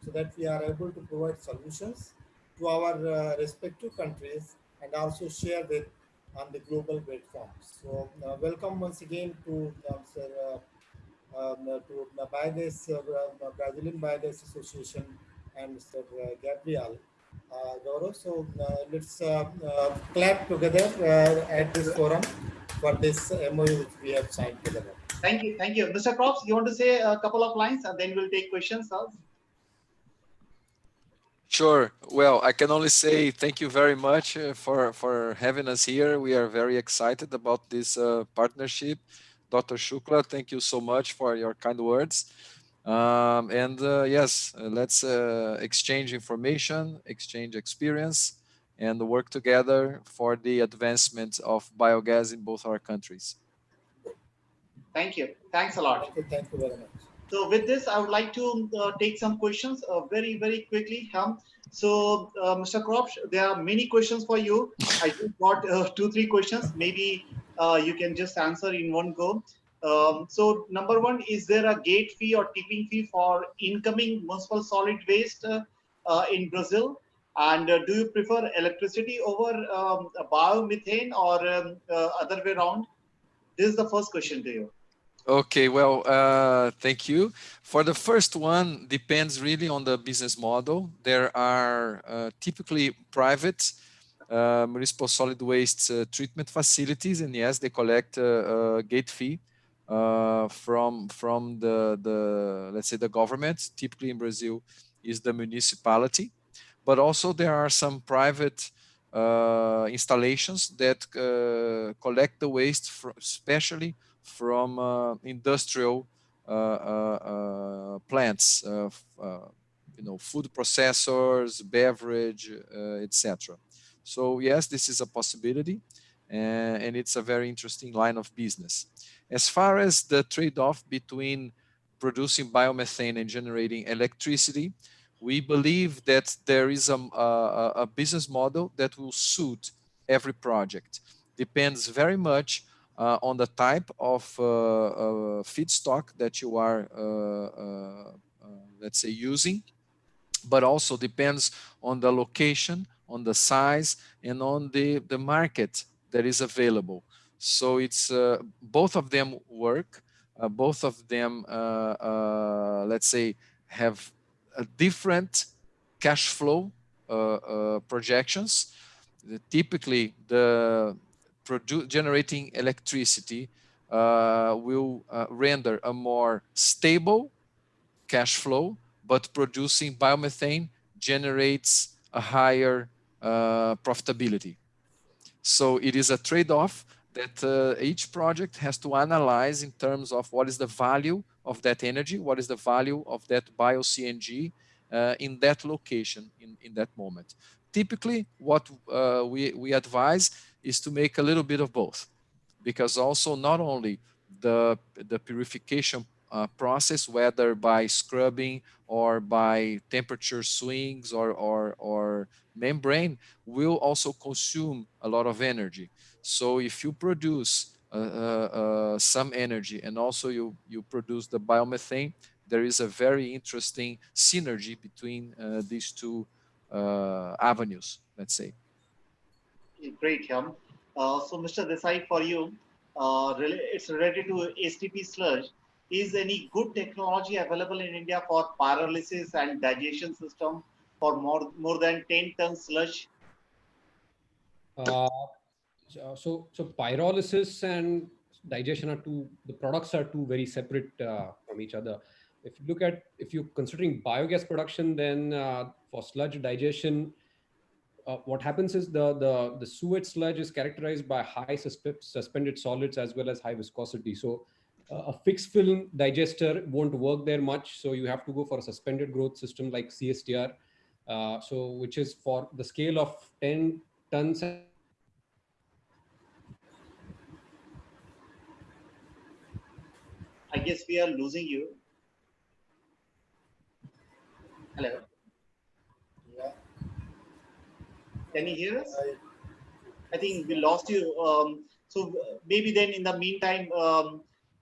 so that we are able to provide solutions to our respective countries and also share with on the global platforms. So welcome once again to Sir, to the Biogas, Brazilian Biogas Association and Mr. Gabriel Gaurav. So let's clap together at this forum for this MOU which we have signed together. Thank you. Thank you. Mr. Crops, you want to say a couple of lines and then we'll take questions? Sure. Well, I can only say thank you very much for having us here. We are very excited about this partnership. Dr. Shukla, thank you so much for your kind words. Yes, let's exchange information, exchange experience, and work together for the advancement of biogas in both our countries. Thank you. Thanks a lot. Thank you very much. So with this, I would like to take some questions very, very quickly. So, Mr. Krops, there are many questions for you. I just got 2-3 questions. Maybe you can just answer in one go. So, number one, is there a gate fee or tipping fee for incoming municipal solid waste in Brazil? And do you prefer electricity over biomethane or other way around? This is the first question to you. Okay, well, thank you. For the first one, depends really on the business model. There are typically private municipal solid waste treatment facilities, and yes, they collect a gate fee from the let's say the government. Typically in Brazil is the municipality, but also there are some private installations that collect the waste, especially from industrial plants, food processors, beverage, etc. So yes, this is a possibility, and it's a very interesting line of business. As far as the trade-off between producing biomethane and generating electricity, we believe that there is a business model that will suit every project. Depends very much on the type of feedstock that you are, let's say, using, but also depends on the location, on the size, and on the market that is available. So it's both of them work, both of them, let's say, have a different cash flow projections. Typically, the generating electricity will render a more stable cash flow, but producing biomethane generates a higher profitability. So it is a trade-off that each project has to analyze in terms of what is the value of that energy, what is the value of that bio-CNG in that location, in that moment. Typically, what we advise is to make a little bit of both, because also not only the purification process, whether by scrubbing or by temperature swings or membrane, will also consume a lot of energy. So if you produce some energy and also you produce the biomethane, there is a very interesting synergy between these two avenues, let's say. Great, Hyam. So, Mr. Desai, for you, it's related to STP sludge. Is any good technology available in India for pyrolysis and digestion system for more than 10 tons sludge? So pyrolysis and digestion are the products are two very separate from each other. If you're considering biogas production, then for sludge digestion, what happens is the sewage sludge is characterized by high suspended solids as well as high viscosity. So a fixed film digester won't work there much. So you have to go for a suspended growth system like CSTR. So which is for the scale of 10 tons and above. I guess we are losing you. Hello. Yeah. Can you hear us? I I think we lost you. So maybe then in the meantime,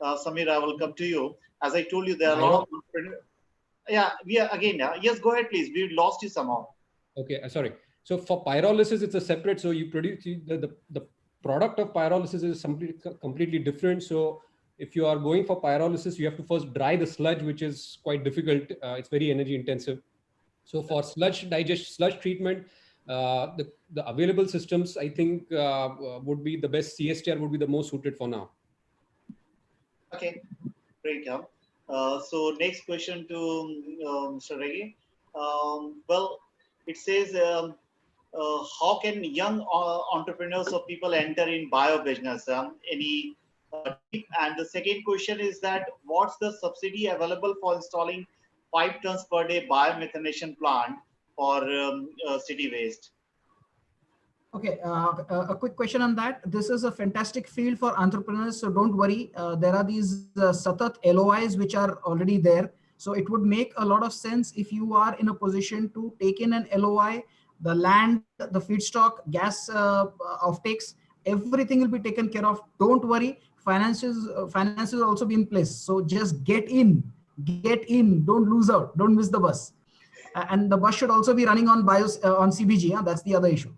Samir, I will come to you. As I told you, there are a lot of. Yeah, we are again. Yes, go ahead, please. We lost you somehow. Okay, sorry. So for pyrolysis, it's a separate. So you produce the product of pyrolysis is completely different. So if you are going for pyrolysis, you have to first dry the sludge, which is quite difficult. It's very energy intensive. So for sludge treatment, the available systems, I think, would be the best. CSTR would be the most suited for now. Okay, great. So next question to Mr. Reggie. Well, it says, how can young entrepreneurs or people enter in bio business? Any tip? And the second question is that what's the subsidy available for installing 5 tons per day biomethanation plant for city waste? Okay, a quick question on that. This is a fantastic field for entrepreneurs, so don't worry. There are these Satat LOIs which are already there. So it would make a lot of sense if you are in a position to take in an LOI, the land, the feedstock, gas offtakes, everything will be taken care of. Don't worry. Finances also be in place. So just get in. Don't lose out. Don't miss the bus. And the bus should also be running on on CBG. That's the other issue.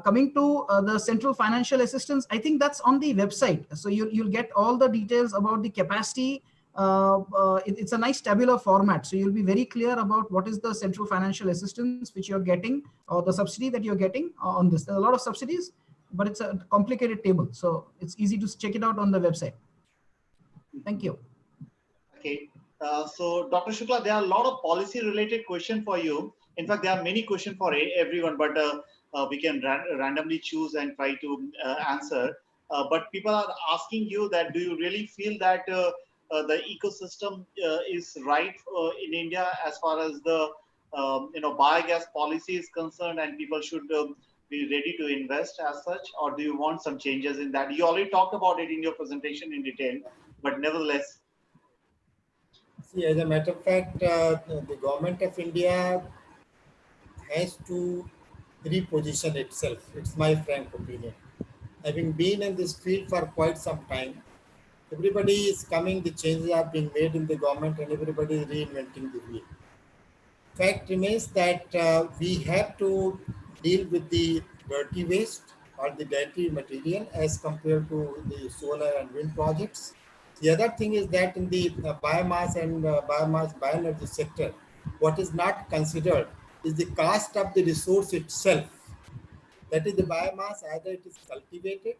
Coming to the central financial assistance, I think that's on the website. So you'll get all the details about the capacity. It's a nice tabular format. So you'll be very clear about what is the central financial assistance which you're getting, or the subsidy that you're getting on this. There are a lot of subsidies, but it's a complicated table. So it's easy to check it out on the website. Thank you. Okay. So Dr. Shukla, there are a lot of policy related questions for you. In fact, there are many questions for everyone, but we can randomly choose and try to answer. But people are asking you that, do you really feel that the ecosystem is right in India as far as the biogas policy is concerned, and people should be ready to invest as such, or do you want some changes in that? You already talked about it in your presentation in detail, but nevertheless. See, as a matter of fact, the government of India has to reposition itself. It's my frank opinion. Having been in this field for quite some time, everybody is coming, the changes are being made in the government, and everybody is reinventing the wheel. Fact remains that we have to deal with the dirty waste or the dirty material as compared to the solar and wind projects. The other thing is that in the biomass and bioenergy sector, what is not considered is the cost of the resource itself. That is the biomass, either it is cultivated,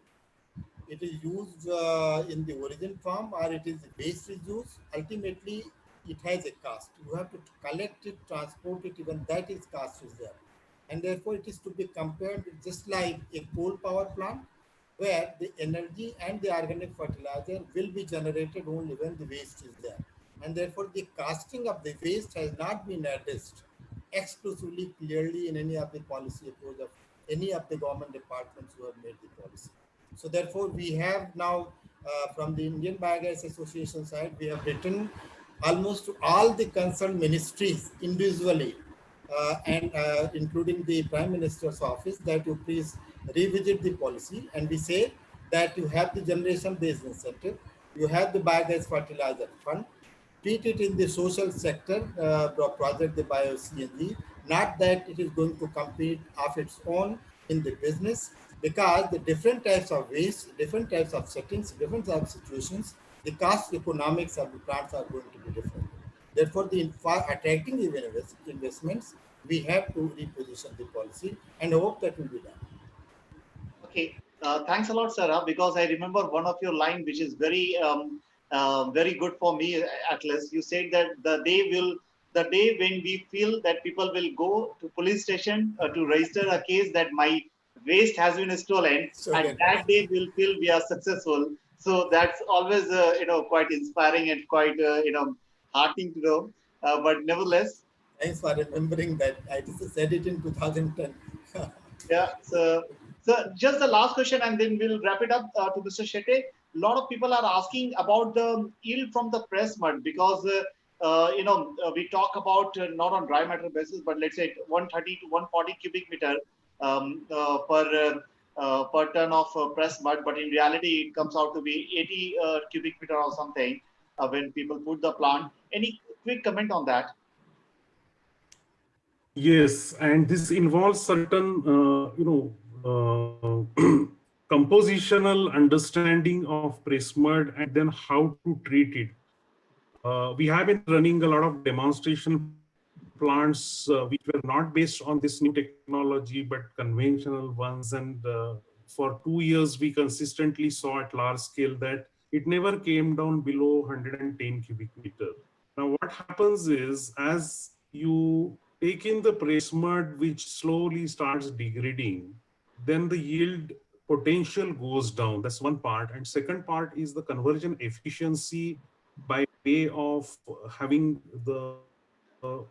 it is used in the origin form, or it is waste is used. Ultimately, it has a cost. You have to collect it, transport it, even that is cost is there. And therefore, it is to be compared with just like a coal power plant, where the energy and the organic fertilizer will be generated only when the waste is there. And therefore, the costing of the waste has not been addressed exclusively clearly in any of the policy approach of any of the government departments who have made the policy. So therefore, we have now from the Indian Biogas Association side, we have written almost to all the concerned ministries individually, and including the Prime Minister's office, that you please revisit the policy. And we say that you have the generation-based incentive, you have the biogas fertilizer fund, treat it in the social sector project, the bio-CNG, not that it is going to compete of its own in the business, because the different types of waste, different types of settings, different types of situations, the cost economics of the plants are going to be different. Therefore, for attracting investments, we have to reposition the policy, and hope that will be done. Okay, thanks a lot, Sarah, because I remember one of your line, which is very, very good for me at least. You said that the the day when we feel that people will go to police station to register a case that my waste has been stolen, and that day we'll feel we are successful. So that's always quite inspiring and quite heartening to know. But nevertheless, thanks for remembering that. I just said it in 2010. yeah. So just the last question, and then we'll wrap it up to Mr. Shetty. A lot of people are asking about the yield from the press mud because we talk about not on dry matter basis, but let's say 130 to 140 cubic meter per ton of press mud. But in reality, it comes out to be 80 cubic meter or something when people put the plant. Any quick comment on that? Yes, and this involves certain, compositional understanding of press mud and then how to treat it. We have been running a lot of demonstration plants which were not based on this new technology, but conventional ones. And for 2 years, we consistently saw at large scale that it never came down below 110 cubic meter. Now, what happens is as you take in the press mud, which slowly starts degrading, then the yield potential goes down. That's one part. And second part is the conversion efficiency by way of having the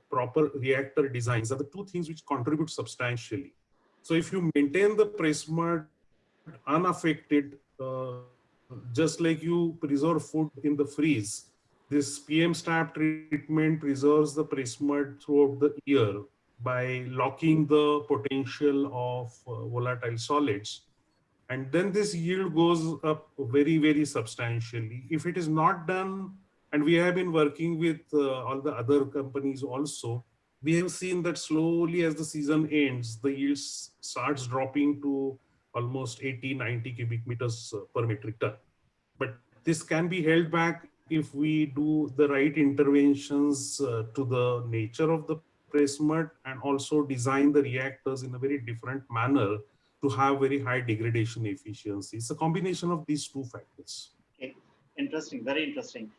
proper reactor designs are the two things which contribute substantially. So if you maintain the press mud unaffected, just like you preserve food in the freeze, this PM STAP treatment preserves the press mud throughout the year by locking the potential of volatile solids. And then this yield goes up very, very substantially. If it is not done, and we have been working with all the other companies also, we have seen that slowly as the season ends, the yield starts dropping to almost 80, 90 cubic meters per metric ton. But this can be held back if we do the right interventions to the nature of the press mud and also design the reactors in a very different manner to have very high degradation efficiency. It's a combination of these two factors. Okay, interesting, very interesting.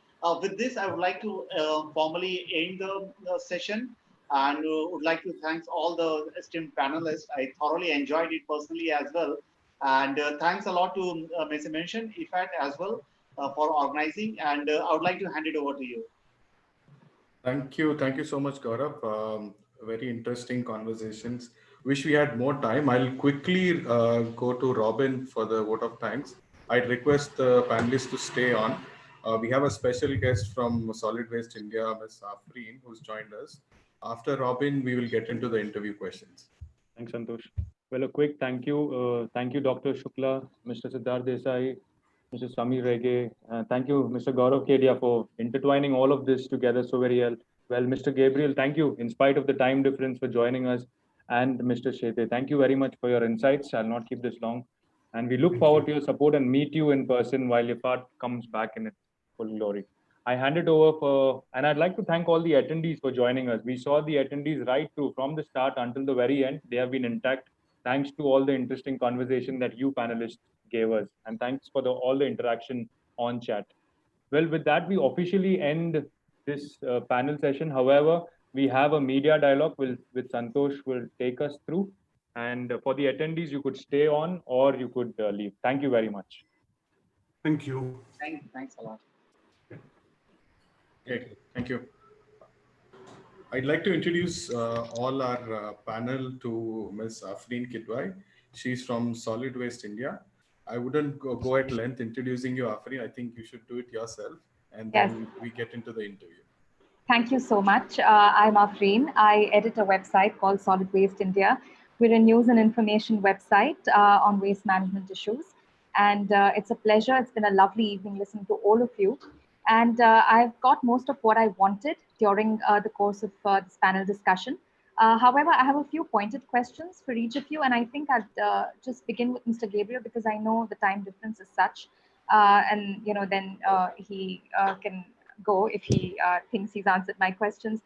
With this, I would like to formally end the session and would like to thank all the esteemed panelists. I thoroughly enjoyed it personally as well. And thanks a lot to Ms. Mention, IFAT as well for organizing. And I would like to hand it over to you. Thank you so much, Gaurav. Very interesting conversations. Wish we had more time. I'll quickly go to Robin for the vote of thanks. I'd request the panelists to stay on. We have a special guest from Solid Waste India, Ms. Afreen, who's joined us. After Robin, we will get into the interview questions. Thanks, Santosh. Well, a quick thank you. Thank you, Dr. Shukla, Mr. Siddharth Desai, Mr. Samir Rege. Thank you, Mr. Gaurav Kedia, for intertwining all of this together so very well. Well, Mr. Gabriel, thank you, in spite of the time difference, for joining us. And Mr. Shete, thank you very much for your insights. I'll not keep this long. And we look forward to your support and meet you in person while your part comes back in its full glory. I hand it over for, and I'd like to thank all the attendees for joining us. We saw the attendees right through from the start until the very end. They have been intact, thanks to all the interesting conversation that you panelists gave us. And thanks for all the interaction on chat. Well, with that, we officially end this panel session. However, we have a media dialogue with Santosh will take us through. And for the attendees, you could stay on or you could leave. Thank you very much. Thank you. Thanks a lot. Okay, thank you. I'd like to introduce all our panel to Ms. Afreen Kidwai. She's from Solid Waste India. I wouldn't go at length introducing you, Afreen. I think you should do it yourself, and then we get into the interview. Thank you so much. I'm Afreen. I edit a website called Solid Waste India. We're a news and information website on waste management issues. And it's a pleasure. It's been a lovely evening listening to all of you. And I've got most of what I wanted during the course of this panel discussion. However, I have a few pointed questions for each of you. And I think I'll just begin with Mr. Gabriel because I know the time difference is such. And, then he can go if he thinks he's answered my questions.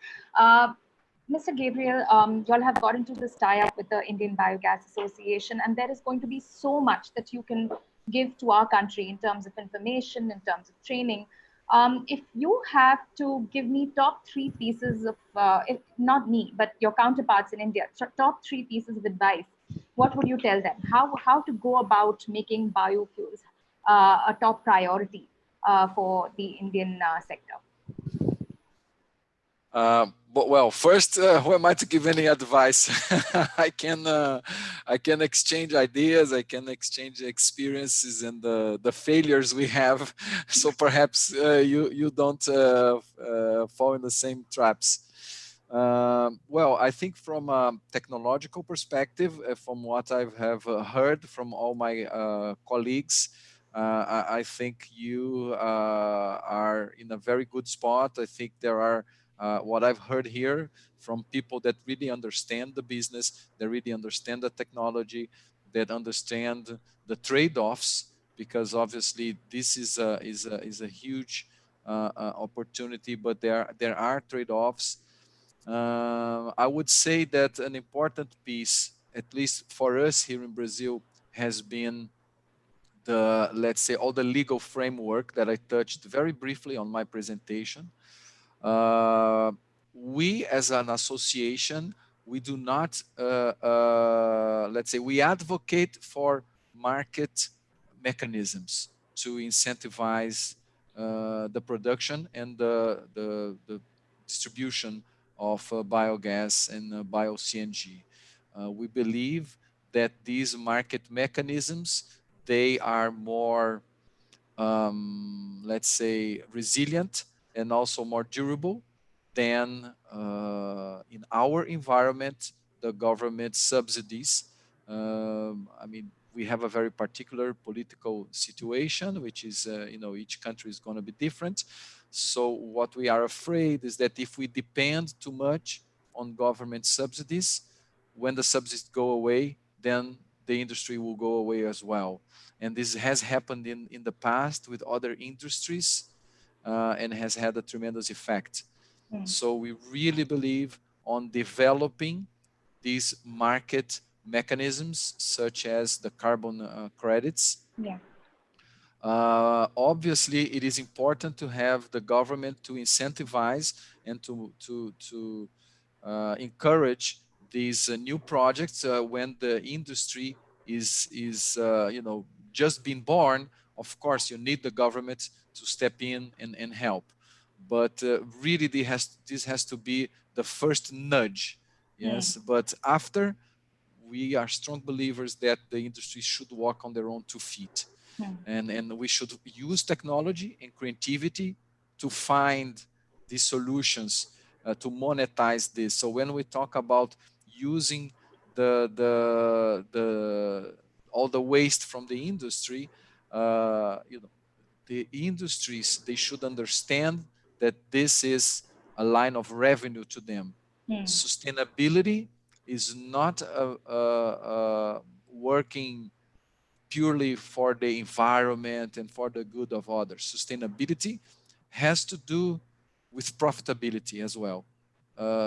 Mr. Gabriel, you all have got into this tie-up with the Indian Biogas Association, and there is going to be so much that you can give to our country in terms of information, in terms of training. If you have to give me top 3 pieces of, if not me, but your counterparts in India, so top 3 pieces of advice, what would you tell them? How to go about making biofuels a top priority for the Indian sector? But well, first, who am I to give any advice? I can exchange ideas, I can exchange experiences and the failures we have. So perhaps you don't fall in the same traps. Well, I think from a technological perspective, from what I have heard from all my colleagues, I think you are in a very good spot. I think there are what I've heard here from people that really understand the business, that really understand the technology, that understand the trade-offs, because obviously this is a huge opportunity, but there are trade-offs. I would say that an important piece, at least for us here in Brazil, has been the, let's say, all the legal framework that I touched very briefly on my presentation. We as an association, we do not, let's say, we advocate for market mechanisms to incentivize the production and the distribution of biogas and bio-CNG. We believe that these market mechanisms, they are more, let's say, resilient and also more durable than in our environment, the government subsidies. I mean, we have a very particular political situation, which is, each country is going to be different. So what we are afraid is that if we depend too much on government subsidies, when the subsidies go away, then the industry will go away as well. And this has happened in the past with other industries and has had a tremendous effect. So we really believe on developing these market mechanisms, such as the carbon credits. Yeah. Obviously, it is important to have the government to incentivize and to encourage these new projects when the industry is just being born. Of course, you need the government to step in and help, but really this has to be the first nudge. Yes, but after, we are strong believers that the industry should walk on their own 2 feet. And we should use technology and creativity to find these solutions to monetize this. So when we talk about using all the waste from the industry, the industries, they should understand that this is a line of revenue to them. Sustainability is not working purely for the environment and for the good of others. Sustainability has to do with profitability as well,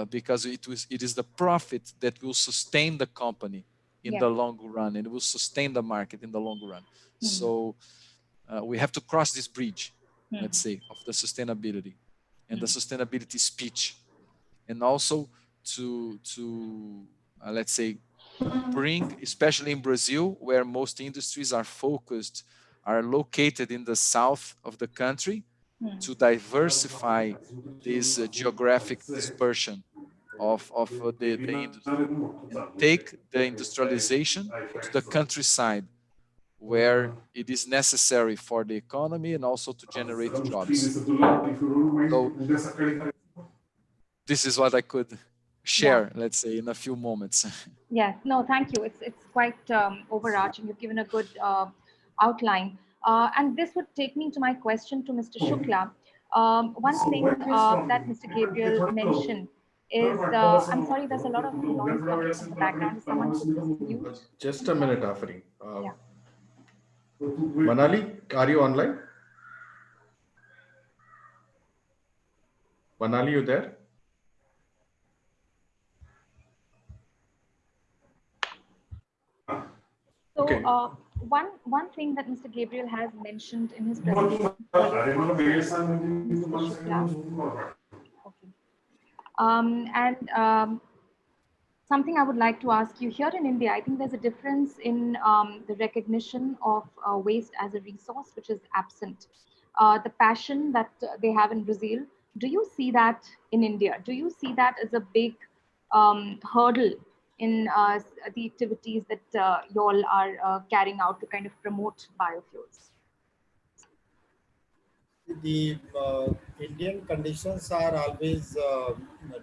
because it is the profit that will sustain the company in the long run, and it will sustain the market in the long run. So we have to cross this bridge, let's say, of the sustainability and the sustainability speech, and also to let's say, bring, especially in Brazil, where most industries are located in the south of the country, to diversify this geographic dispersion of the industry, and take the industrialization to the countryside, where it is necessary for the economy and also to generate jobs. So this is what I could share, let's say, in a few moments. Yes, no, thank you. It's quite overarching. You've given a good outline. And this would take me to my question to Mr. Shukla. One thing that Mr. Gabriel mentioned is, I'm sorry, there's a lot of noise coming from the background. Is someone could please mute? Just a minute, Afri. Yeah. Manali, are you online? Manali, you there? So Okay. one thing that Mr. Gabriel has mentioned in his presentation. Mr. Shukla. Okay. And something I would like to ask you here in India, I think there's a difference in the recognition of waste as a resource, which is absent. The passion that they have in Brazil, do you see that in India? Do you see that as a big hurdle in the activities that you all are carrying out to kind of promote biofuels? The Indian conditions are always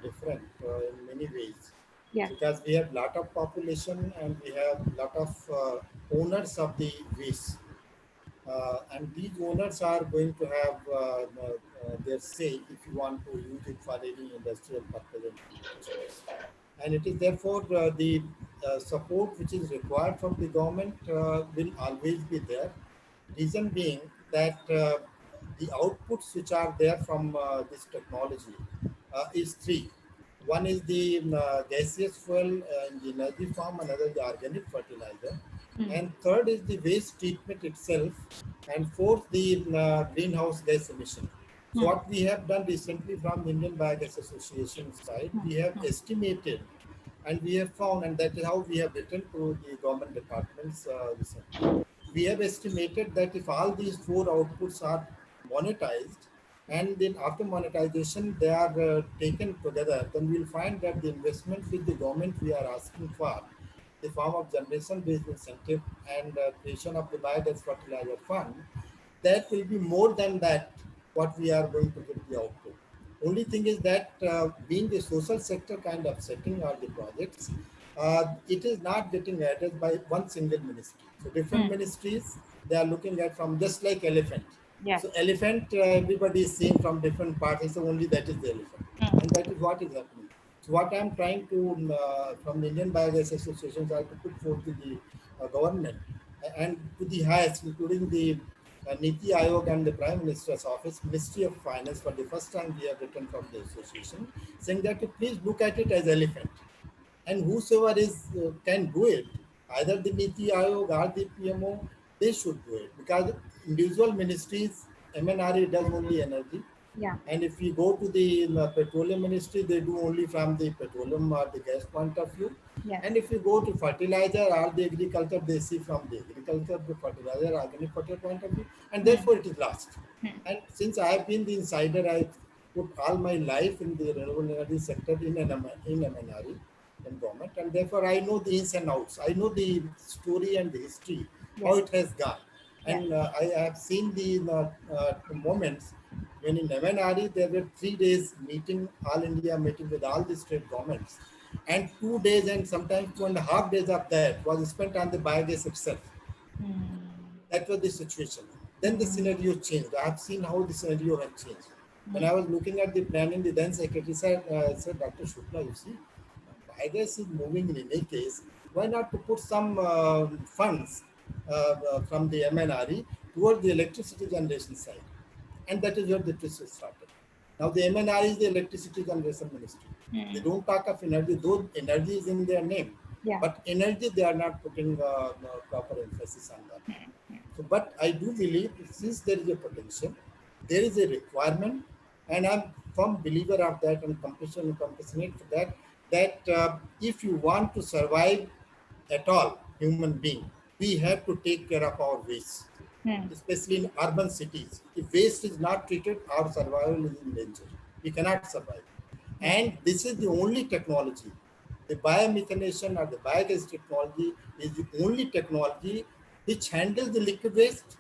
different in many ways. Yeah. Because we have lot of population and we have lot of owners of the waste. And these owners are going to have their say if you want to use it for any industrial purpose. And it is therefore the support which is required from the government will always be there. Reason being that the outputs which are there from this technology is three. One is the gaseous fuel in the energy form, another the organic fertilizer, and third is the waste treatment itself, and fourth the greenhouse gas emission. So what we have done recently from the Indian Biogas Association side, we have estimated and we have found, and that is how we have written to the government departments recently. We have estimated that if all these four outputs are monetized, and then after monetization they are taken together, then we will find that the investment which the government we are asking for, the form of generation-based incentive and creation of the biogas fertilizer fund, that will be more than that what we are going to get the output. Only thing is that being the social sector kind of setting or the projects, it is not getting added by one single ministry. So different ministries, they are looking at from just like elephant. Yes. So elephant, everybody is seeing from different parts, so only that is the elephant. And that is what is happening. So what I am trying to, from the Indian Biogas Associations, I have to put forth to the government and to the highest, including the Niti Aayog and the Prime Minister's Office, Ministry of Finance, for the first time we have written from the association, saying that please look at it as elephant. And whosoever is can do it, either the Niti Aayog or the PMO, they should do it. Because individual ministries, MNRE does only energy. Yeah. And if we go to the petroleum ministry, they do only from the petroleum or the gas point of view. Yes. And if you go to fertilizer or the agriculture, they see from the agriculture, the fertilizer, organic fertilizer point of view, and therefore it is lost. And since I have been the insider, I put all my life in the renewable energy sector in MNRE, in government, and therefore I know the ins and outs. I know the story and the history, how it has gone. And I have seen the moments when in MNRE there were 3 days meeting, all India meeting with all the state governments, and 2 days and sometimes 2.5 days of that was spent on the biogas itself. That was the situation. Then the scenario changed. I have seen how the scenario has changed. When I was looking at the planning, the then secretary said, Dr. Shukla, you see, biogas is moving in any case. Why not to put some funds from the MNRE towards the electricity generation side? And that is where the twist started. Now the MNRE is the electricity generation ministry. They don't talk of energy, though energy is in their name. Yeah. But energy, they are not putting proper emphasis on that. So, but I do believe since there is a potential, there is a requirement, and I'm firm believer of that and compassionate for that, that if you want to survive at all, human being, we have to take care of our waste, especially in urban cities. If waste is not treated, our survival is in danger. We cannot survive. And this is the only technology. The biomethanation or the biogas technology is the only technology which handles the liquid waste,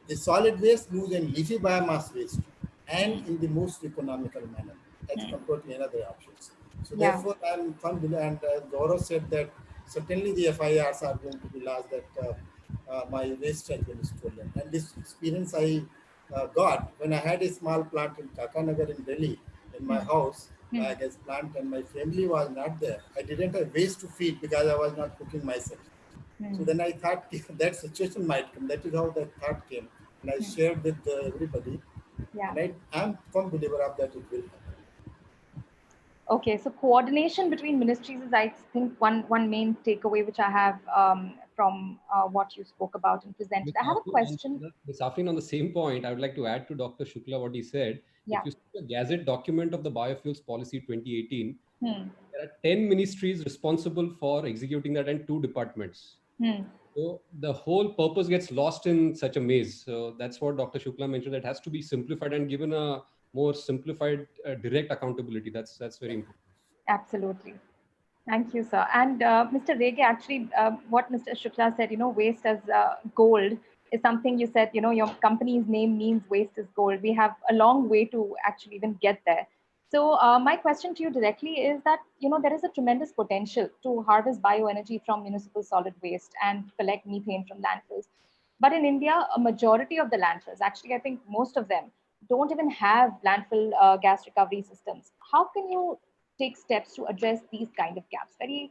the solid waste, loose and leafy biomass waste, and in the most economical manner as compared to another options. So therefore, I'm firm, and Gaurav said that certainly the FIRs are going to be lost, that my waste has been stolen. And this experience I got when I had a small plant in Kakanagar in Delhi, in my house, biogas plant, and my family was not there. I didn't have waste to feed because I was not cooking myself. So then I thought that situation might come. That is how that thought came. And I shared with everybody. Yeah. And I'm firm believer of that it will happen. Okay, so coordination between ministries is, I think, one main takeaway which I have from what you spoke about and presented. I have a question. Ms. Afrin, on the same point, I would like to add to Dr. Shukla what he said. Yeah. If you see the Gazette document of the Biofuels Policy 2018, Hmm. there are 10 ministries responsible for executing that and 2 departments. Hmm. So the whole purpose gets lost in such a maze. So that's what Dr. Shukla mentioned. That has to be simplified and given a more simplified, direct accountability. That's very important. Absolutely. Thank you, sir. And Mr. Rege, actually, what Mr. Shukla said, waste as gold is something you said, your company's name means waste is gold. We have a long way to actually even get there. So my question to you directly is that, there is a tremendous potential to harvest bioenergy from municipal solid waste and collect methane from landfills. But in India, a majority of the landfills, actually, I think most of them, don't even have landfill gas recovery systems. How can you take steps to address these kind of gaps? Very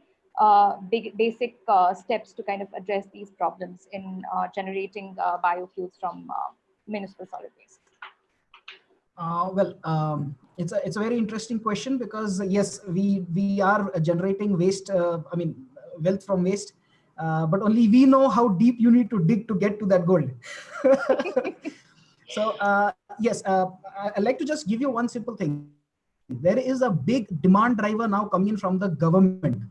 basic steps to kind of address these problems in generating biofuels from municipal solid waste. It's a very interesting question, because yes, we are generating waste. Wealth from waste, but only we know how deep you need to dig to get to that gold. So yes, I'd like to just give you one simple thing. There is a big demand driver now coming from the government.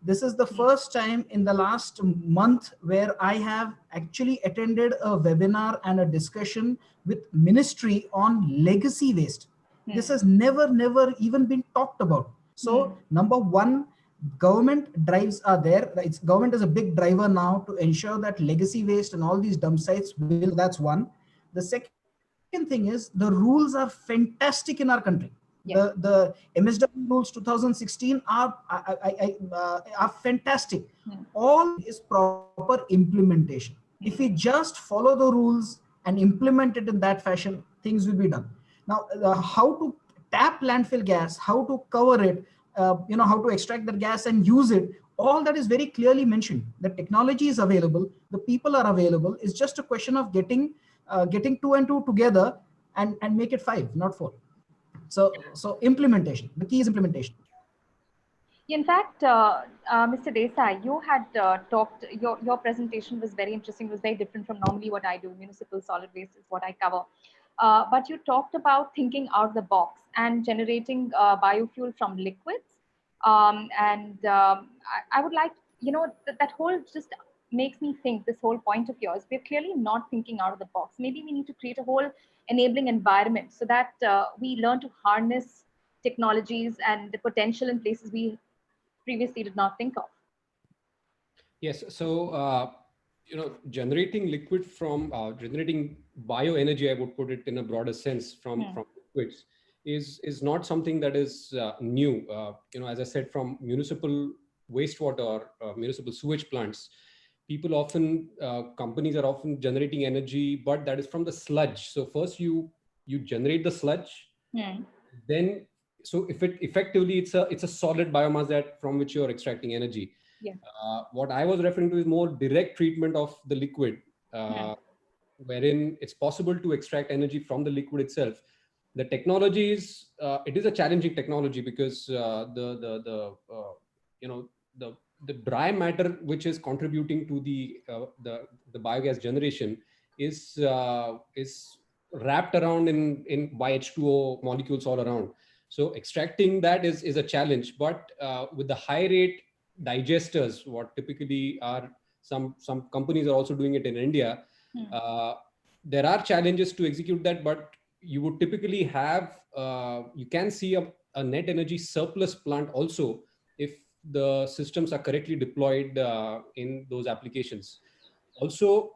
This is the first time in the last month where I have actually attended a webinar and a discussion with ministry on legacy waste. This has never even been talked about. So number one, government drives are there. Government is a big driver now to ensure that legacy waste and all these dump sites will, that's one. The second thing is the rules are fantastic in our country. The MSW rules 2016 are fantastic. All is proper implementation. If we just follow the rules and implement it in that fashion, things will be done. Now, how to tap landfill gas, how to cover it, how to extract the gas and use it, all that is very clearly mentioned. The technology is available, the people are available. It's just a question of getting 2 and 2 together and make it 5, not 4. So implementation, the key is implementation. In fact, Mr. Desai, you had talked, your presentation was very interesting, was very different from normally what I do. Municipal solid waste is what I cover. But you talked about thinking out of the box and generating biofuel from liquids. I would like, that whole just makes me think, this whole point of yours, we're clearly not thinking out of the box. Maybe we need to create a whole enabling environment so that we learn to harness technologies and the potential in places we previously did not think of. Yes. So, generating liquid from generating bioenergy, I would put it in a broader sense, from liquids is not something that is new. As I said, from municipal wastewater or municipal sewage plants, people often, companies are often generating energy, but that is from the sludge. So first you generate the sludge, then so if it effectively it's a solid biomass that from which you're extracting energy. Yeah. What I was referring to is more direct treatment of the liquid, wherein it's possible to extract energy from the liquid itself. The technology is it is a challenging technology because the dry matter which is contributing to the biogas generation is wrapped around in by H2O molecules all around. So extracting that is a challenge. But with the high rate digesters, what typically are some companies are also doing it in India. There are challenges to execute that, but you would typically have you can see a net energy surplus plant also if the systems are correctly deployed in those applications. Also,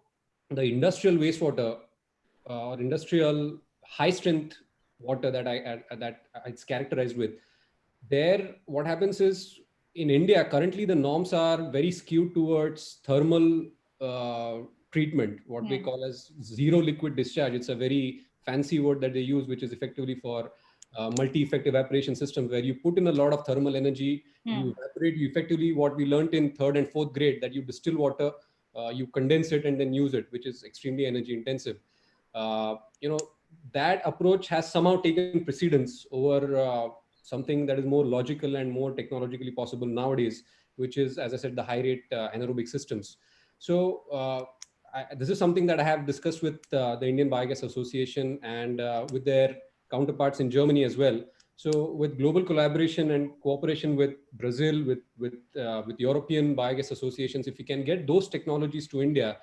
the industrial wastewater or industrial high strength water that it's characterized with, there what happens is in India currently the norms are very skewed towards thermal treatment, what we call as zero liquid discharge. It's a very fancy word that they use, which is effectively for multi-effect evaporation systems, where you put in a lot of thermal energy, you evaporate, you effectively, what we learned in 3rd and 4th grade, that you distill water, you condense it and then use it, which is extremely energy intensive. That approach has somehow taken precedence over something that is more logical and more technologically possible nowadays, which is, as I said, the high rate anaerobic systems. So this is something that I have discussed with the Indian Biogas Association and with their counterparts in Germany as well. So with global collaboration and cooperation with Brazil, with European biogas associations, if we can get those technologies to India,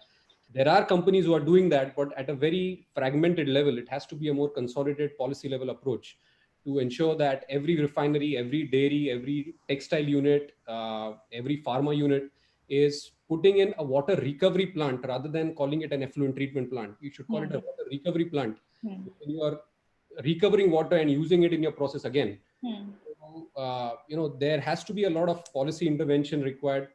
there are companies who are doing that, but at a very fragmented level. It has to be a more consolidated policy level approach to ensure that every refinery, every dairy, every textile unit, every pharma unit is putting in a water recovery plant rather than calling it an effluent treatment plant. You should call it a water recovery plant. When you are recovering water and using it in your process again. So, there has to be a lot of policy intervention required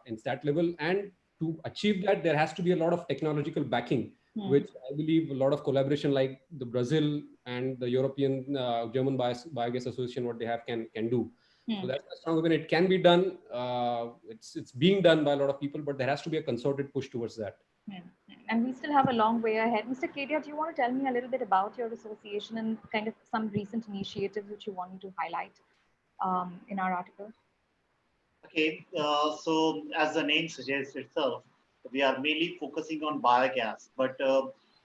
in that level, and to achieve that, there has to be a lot of technological backing, which I believe a lot of collaboration like the Brazil and the European German Biogas Association, what they have can do. So that's a strong opinion. It can be done. It's being done by a lot of people, but there has to be a concerted push towards that. And we still have a long way ahead. Mr. Kedia, do you want to tell me a little bit about your association and kind of some recent initiatives which you want me to highlight in our article? Okay, so as the name suggests itself, we are mainly focusing on biogas. But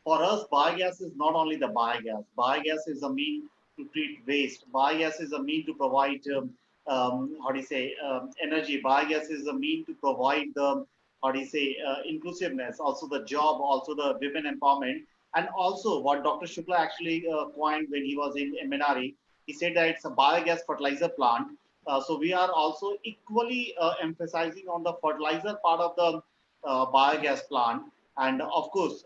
for us, biogas is not only the biogas. Biogas is a mean to treat waste. Biogas is a mean to provide, energy. Biogas is a mean to provide the, inclusiveness, also the job, also the women empowerment. And also what Dr. Shukla actually coined when he was in MNRE, he said that it's a biogas fertilizer plant. So we are also equally emphasizing on the fertilizer part of the biogas plant, and of course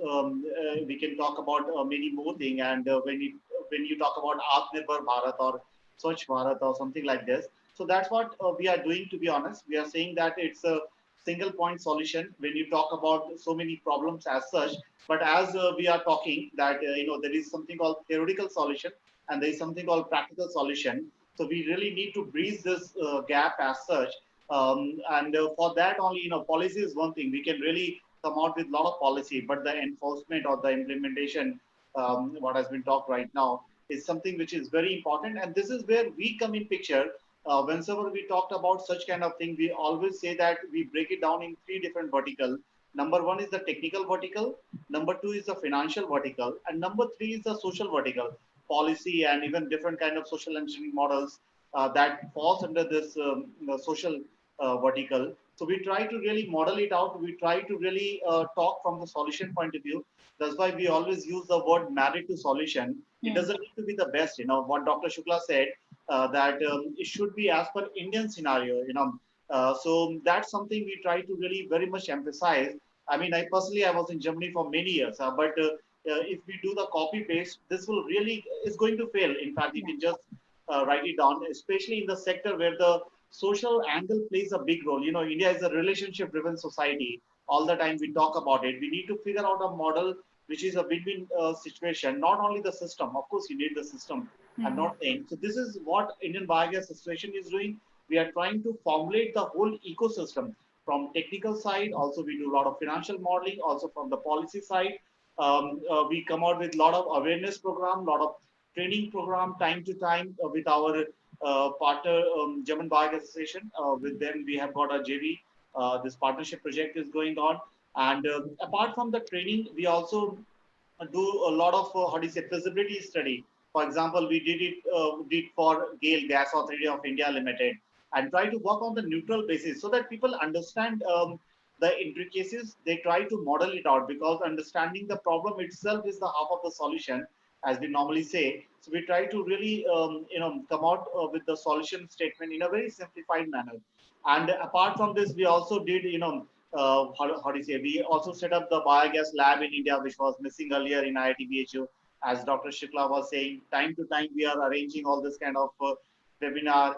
we can talk about many more things. And when you talk about Atmanirbhar Bharat or Swachh Bharat or something like this, so that's what we are doing. To be honest, we are saying that it's a single point solution when you talk about so many problems as such. But as we are talking that there is something called theoretical solution and there is something called practical solution. So we really need to bridge this gap as such. And for that only, policy is one thing. We can really come out with a lot of policy, but the enforcement or the implementation, what has been talked right now, is something which is very important. And this is where we come in picture. Whenever we talked about such kind of thing, we always say that we break it down in three different verticals. Number one is the technical vertical. Number two is the financial vertical. And number three is the social vertical, policy and even different kind of social engineering models that falls under this social vertical. So we try to really model it out. We try to really talk from the solution point of view. That's why we always use the word married to solution. It doesn't need to be the best. What Dr. Shukla said, that it should be as per Indian scenario. So that's something we try to really very much emphasize. I mean, I was in Germany for many years, but if we do the copy paste, this will really is going to fail. In fact, you can just write it down, especially in the sector where the social angle plays a big role. India is a relationship driven society. All the time we talk about it. We need to figure out a model which is a win-win situation, not only the system. Of course, you need the system. I'm not saying. So this is what Indian Biogas Association is doing. We are trying to formulate the whole ecosystem from technical side. Also, we do a lot of financial modeling. Also, from the policy side, we come out with a lot of awareness program, lot of training program time to time with our partner German Biogas Association. With them, we have got a JV. This partnership project is going on. And apart from the training, we also do a lot of feasibility study. For example, we did for GAIL, Gas Authority of India Limited, and try to work on the neutral basis so that people understand the intricacies. They try to model it out, because understanding the problem itself is the half of the solution, as we normally say. So we try to really come out with the solution statement in a very simplified manner. And apart from this, we also did we also set up the biogas lab in India, which was missing earlier in IIT. As Dr. Shukla was saying, time to time we are arranging all this kind of webinar,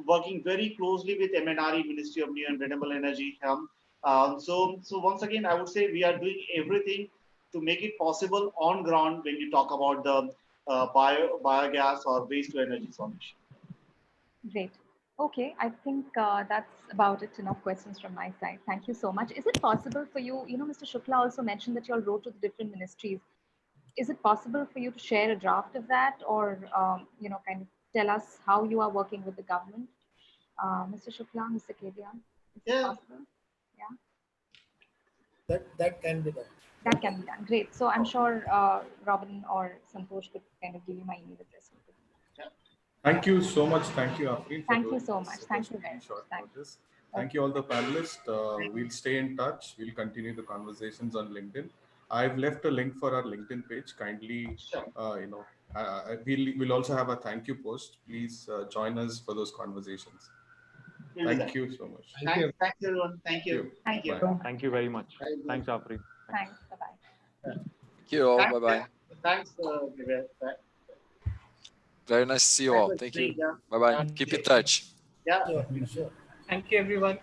working very closely with MNRE, Ministry of New and Renewable Energy. So once again, I would say we are doing everything to make it possible on ground when you talk about the biogas or waste to energy solution. Great. Okay, I think that's about it. Enough questions from my side. Thank you so much. Is it possible for you, Mr. Shukla also mentioned that you all wrote to the different ministries. Is it possible for you to share a draft of that, or, kind of tell us how you are working with the government? Mr. Shukla, Mr. Kedia, is it possible? Yeah. that can be done. That can be done. Great. So I'm sure Robin or Santosh could kind of give you my email address. Thank you so much. Thank you, Afreen, for Thank you doing so this. much. It Thank was you really very much. short Thank notice. Thank you all the panelists. We'll stay in touch. We'll continue the conversations on LinkedIn. I've left a link for our LinkedIn page. Kindly, we'll also have a thank you post. Please join us for those conversations. Thank you so much. Thanks, everyone. Thank you. Thank you. Bye. Thank you very much. Thanks, Afri. Thanks. Bye-bye. Thank you all. Bye-bye. Thanks, Vivek. Very nice to see you all. Thank you. Bye-bye. Keep in touch. Yeah. Sure. Thank you, everyone.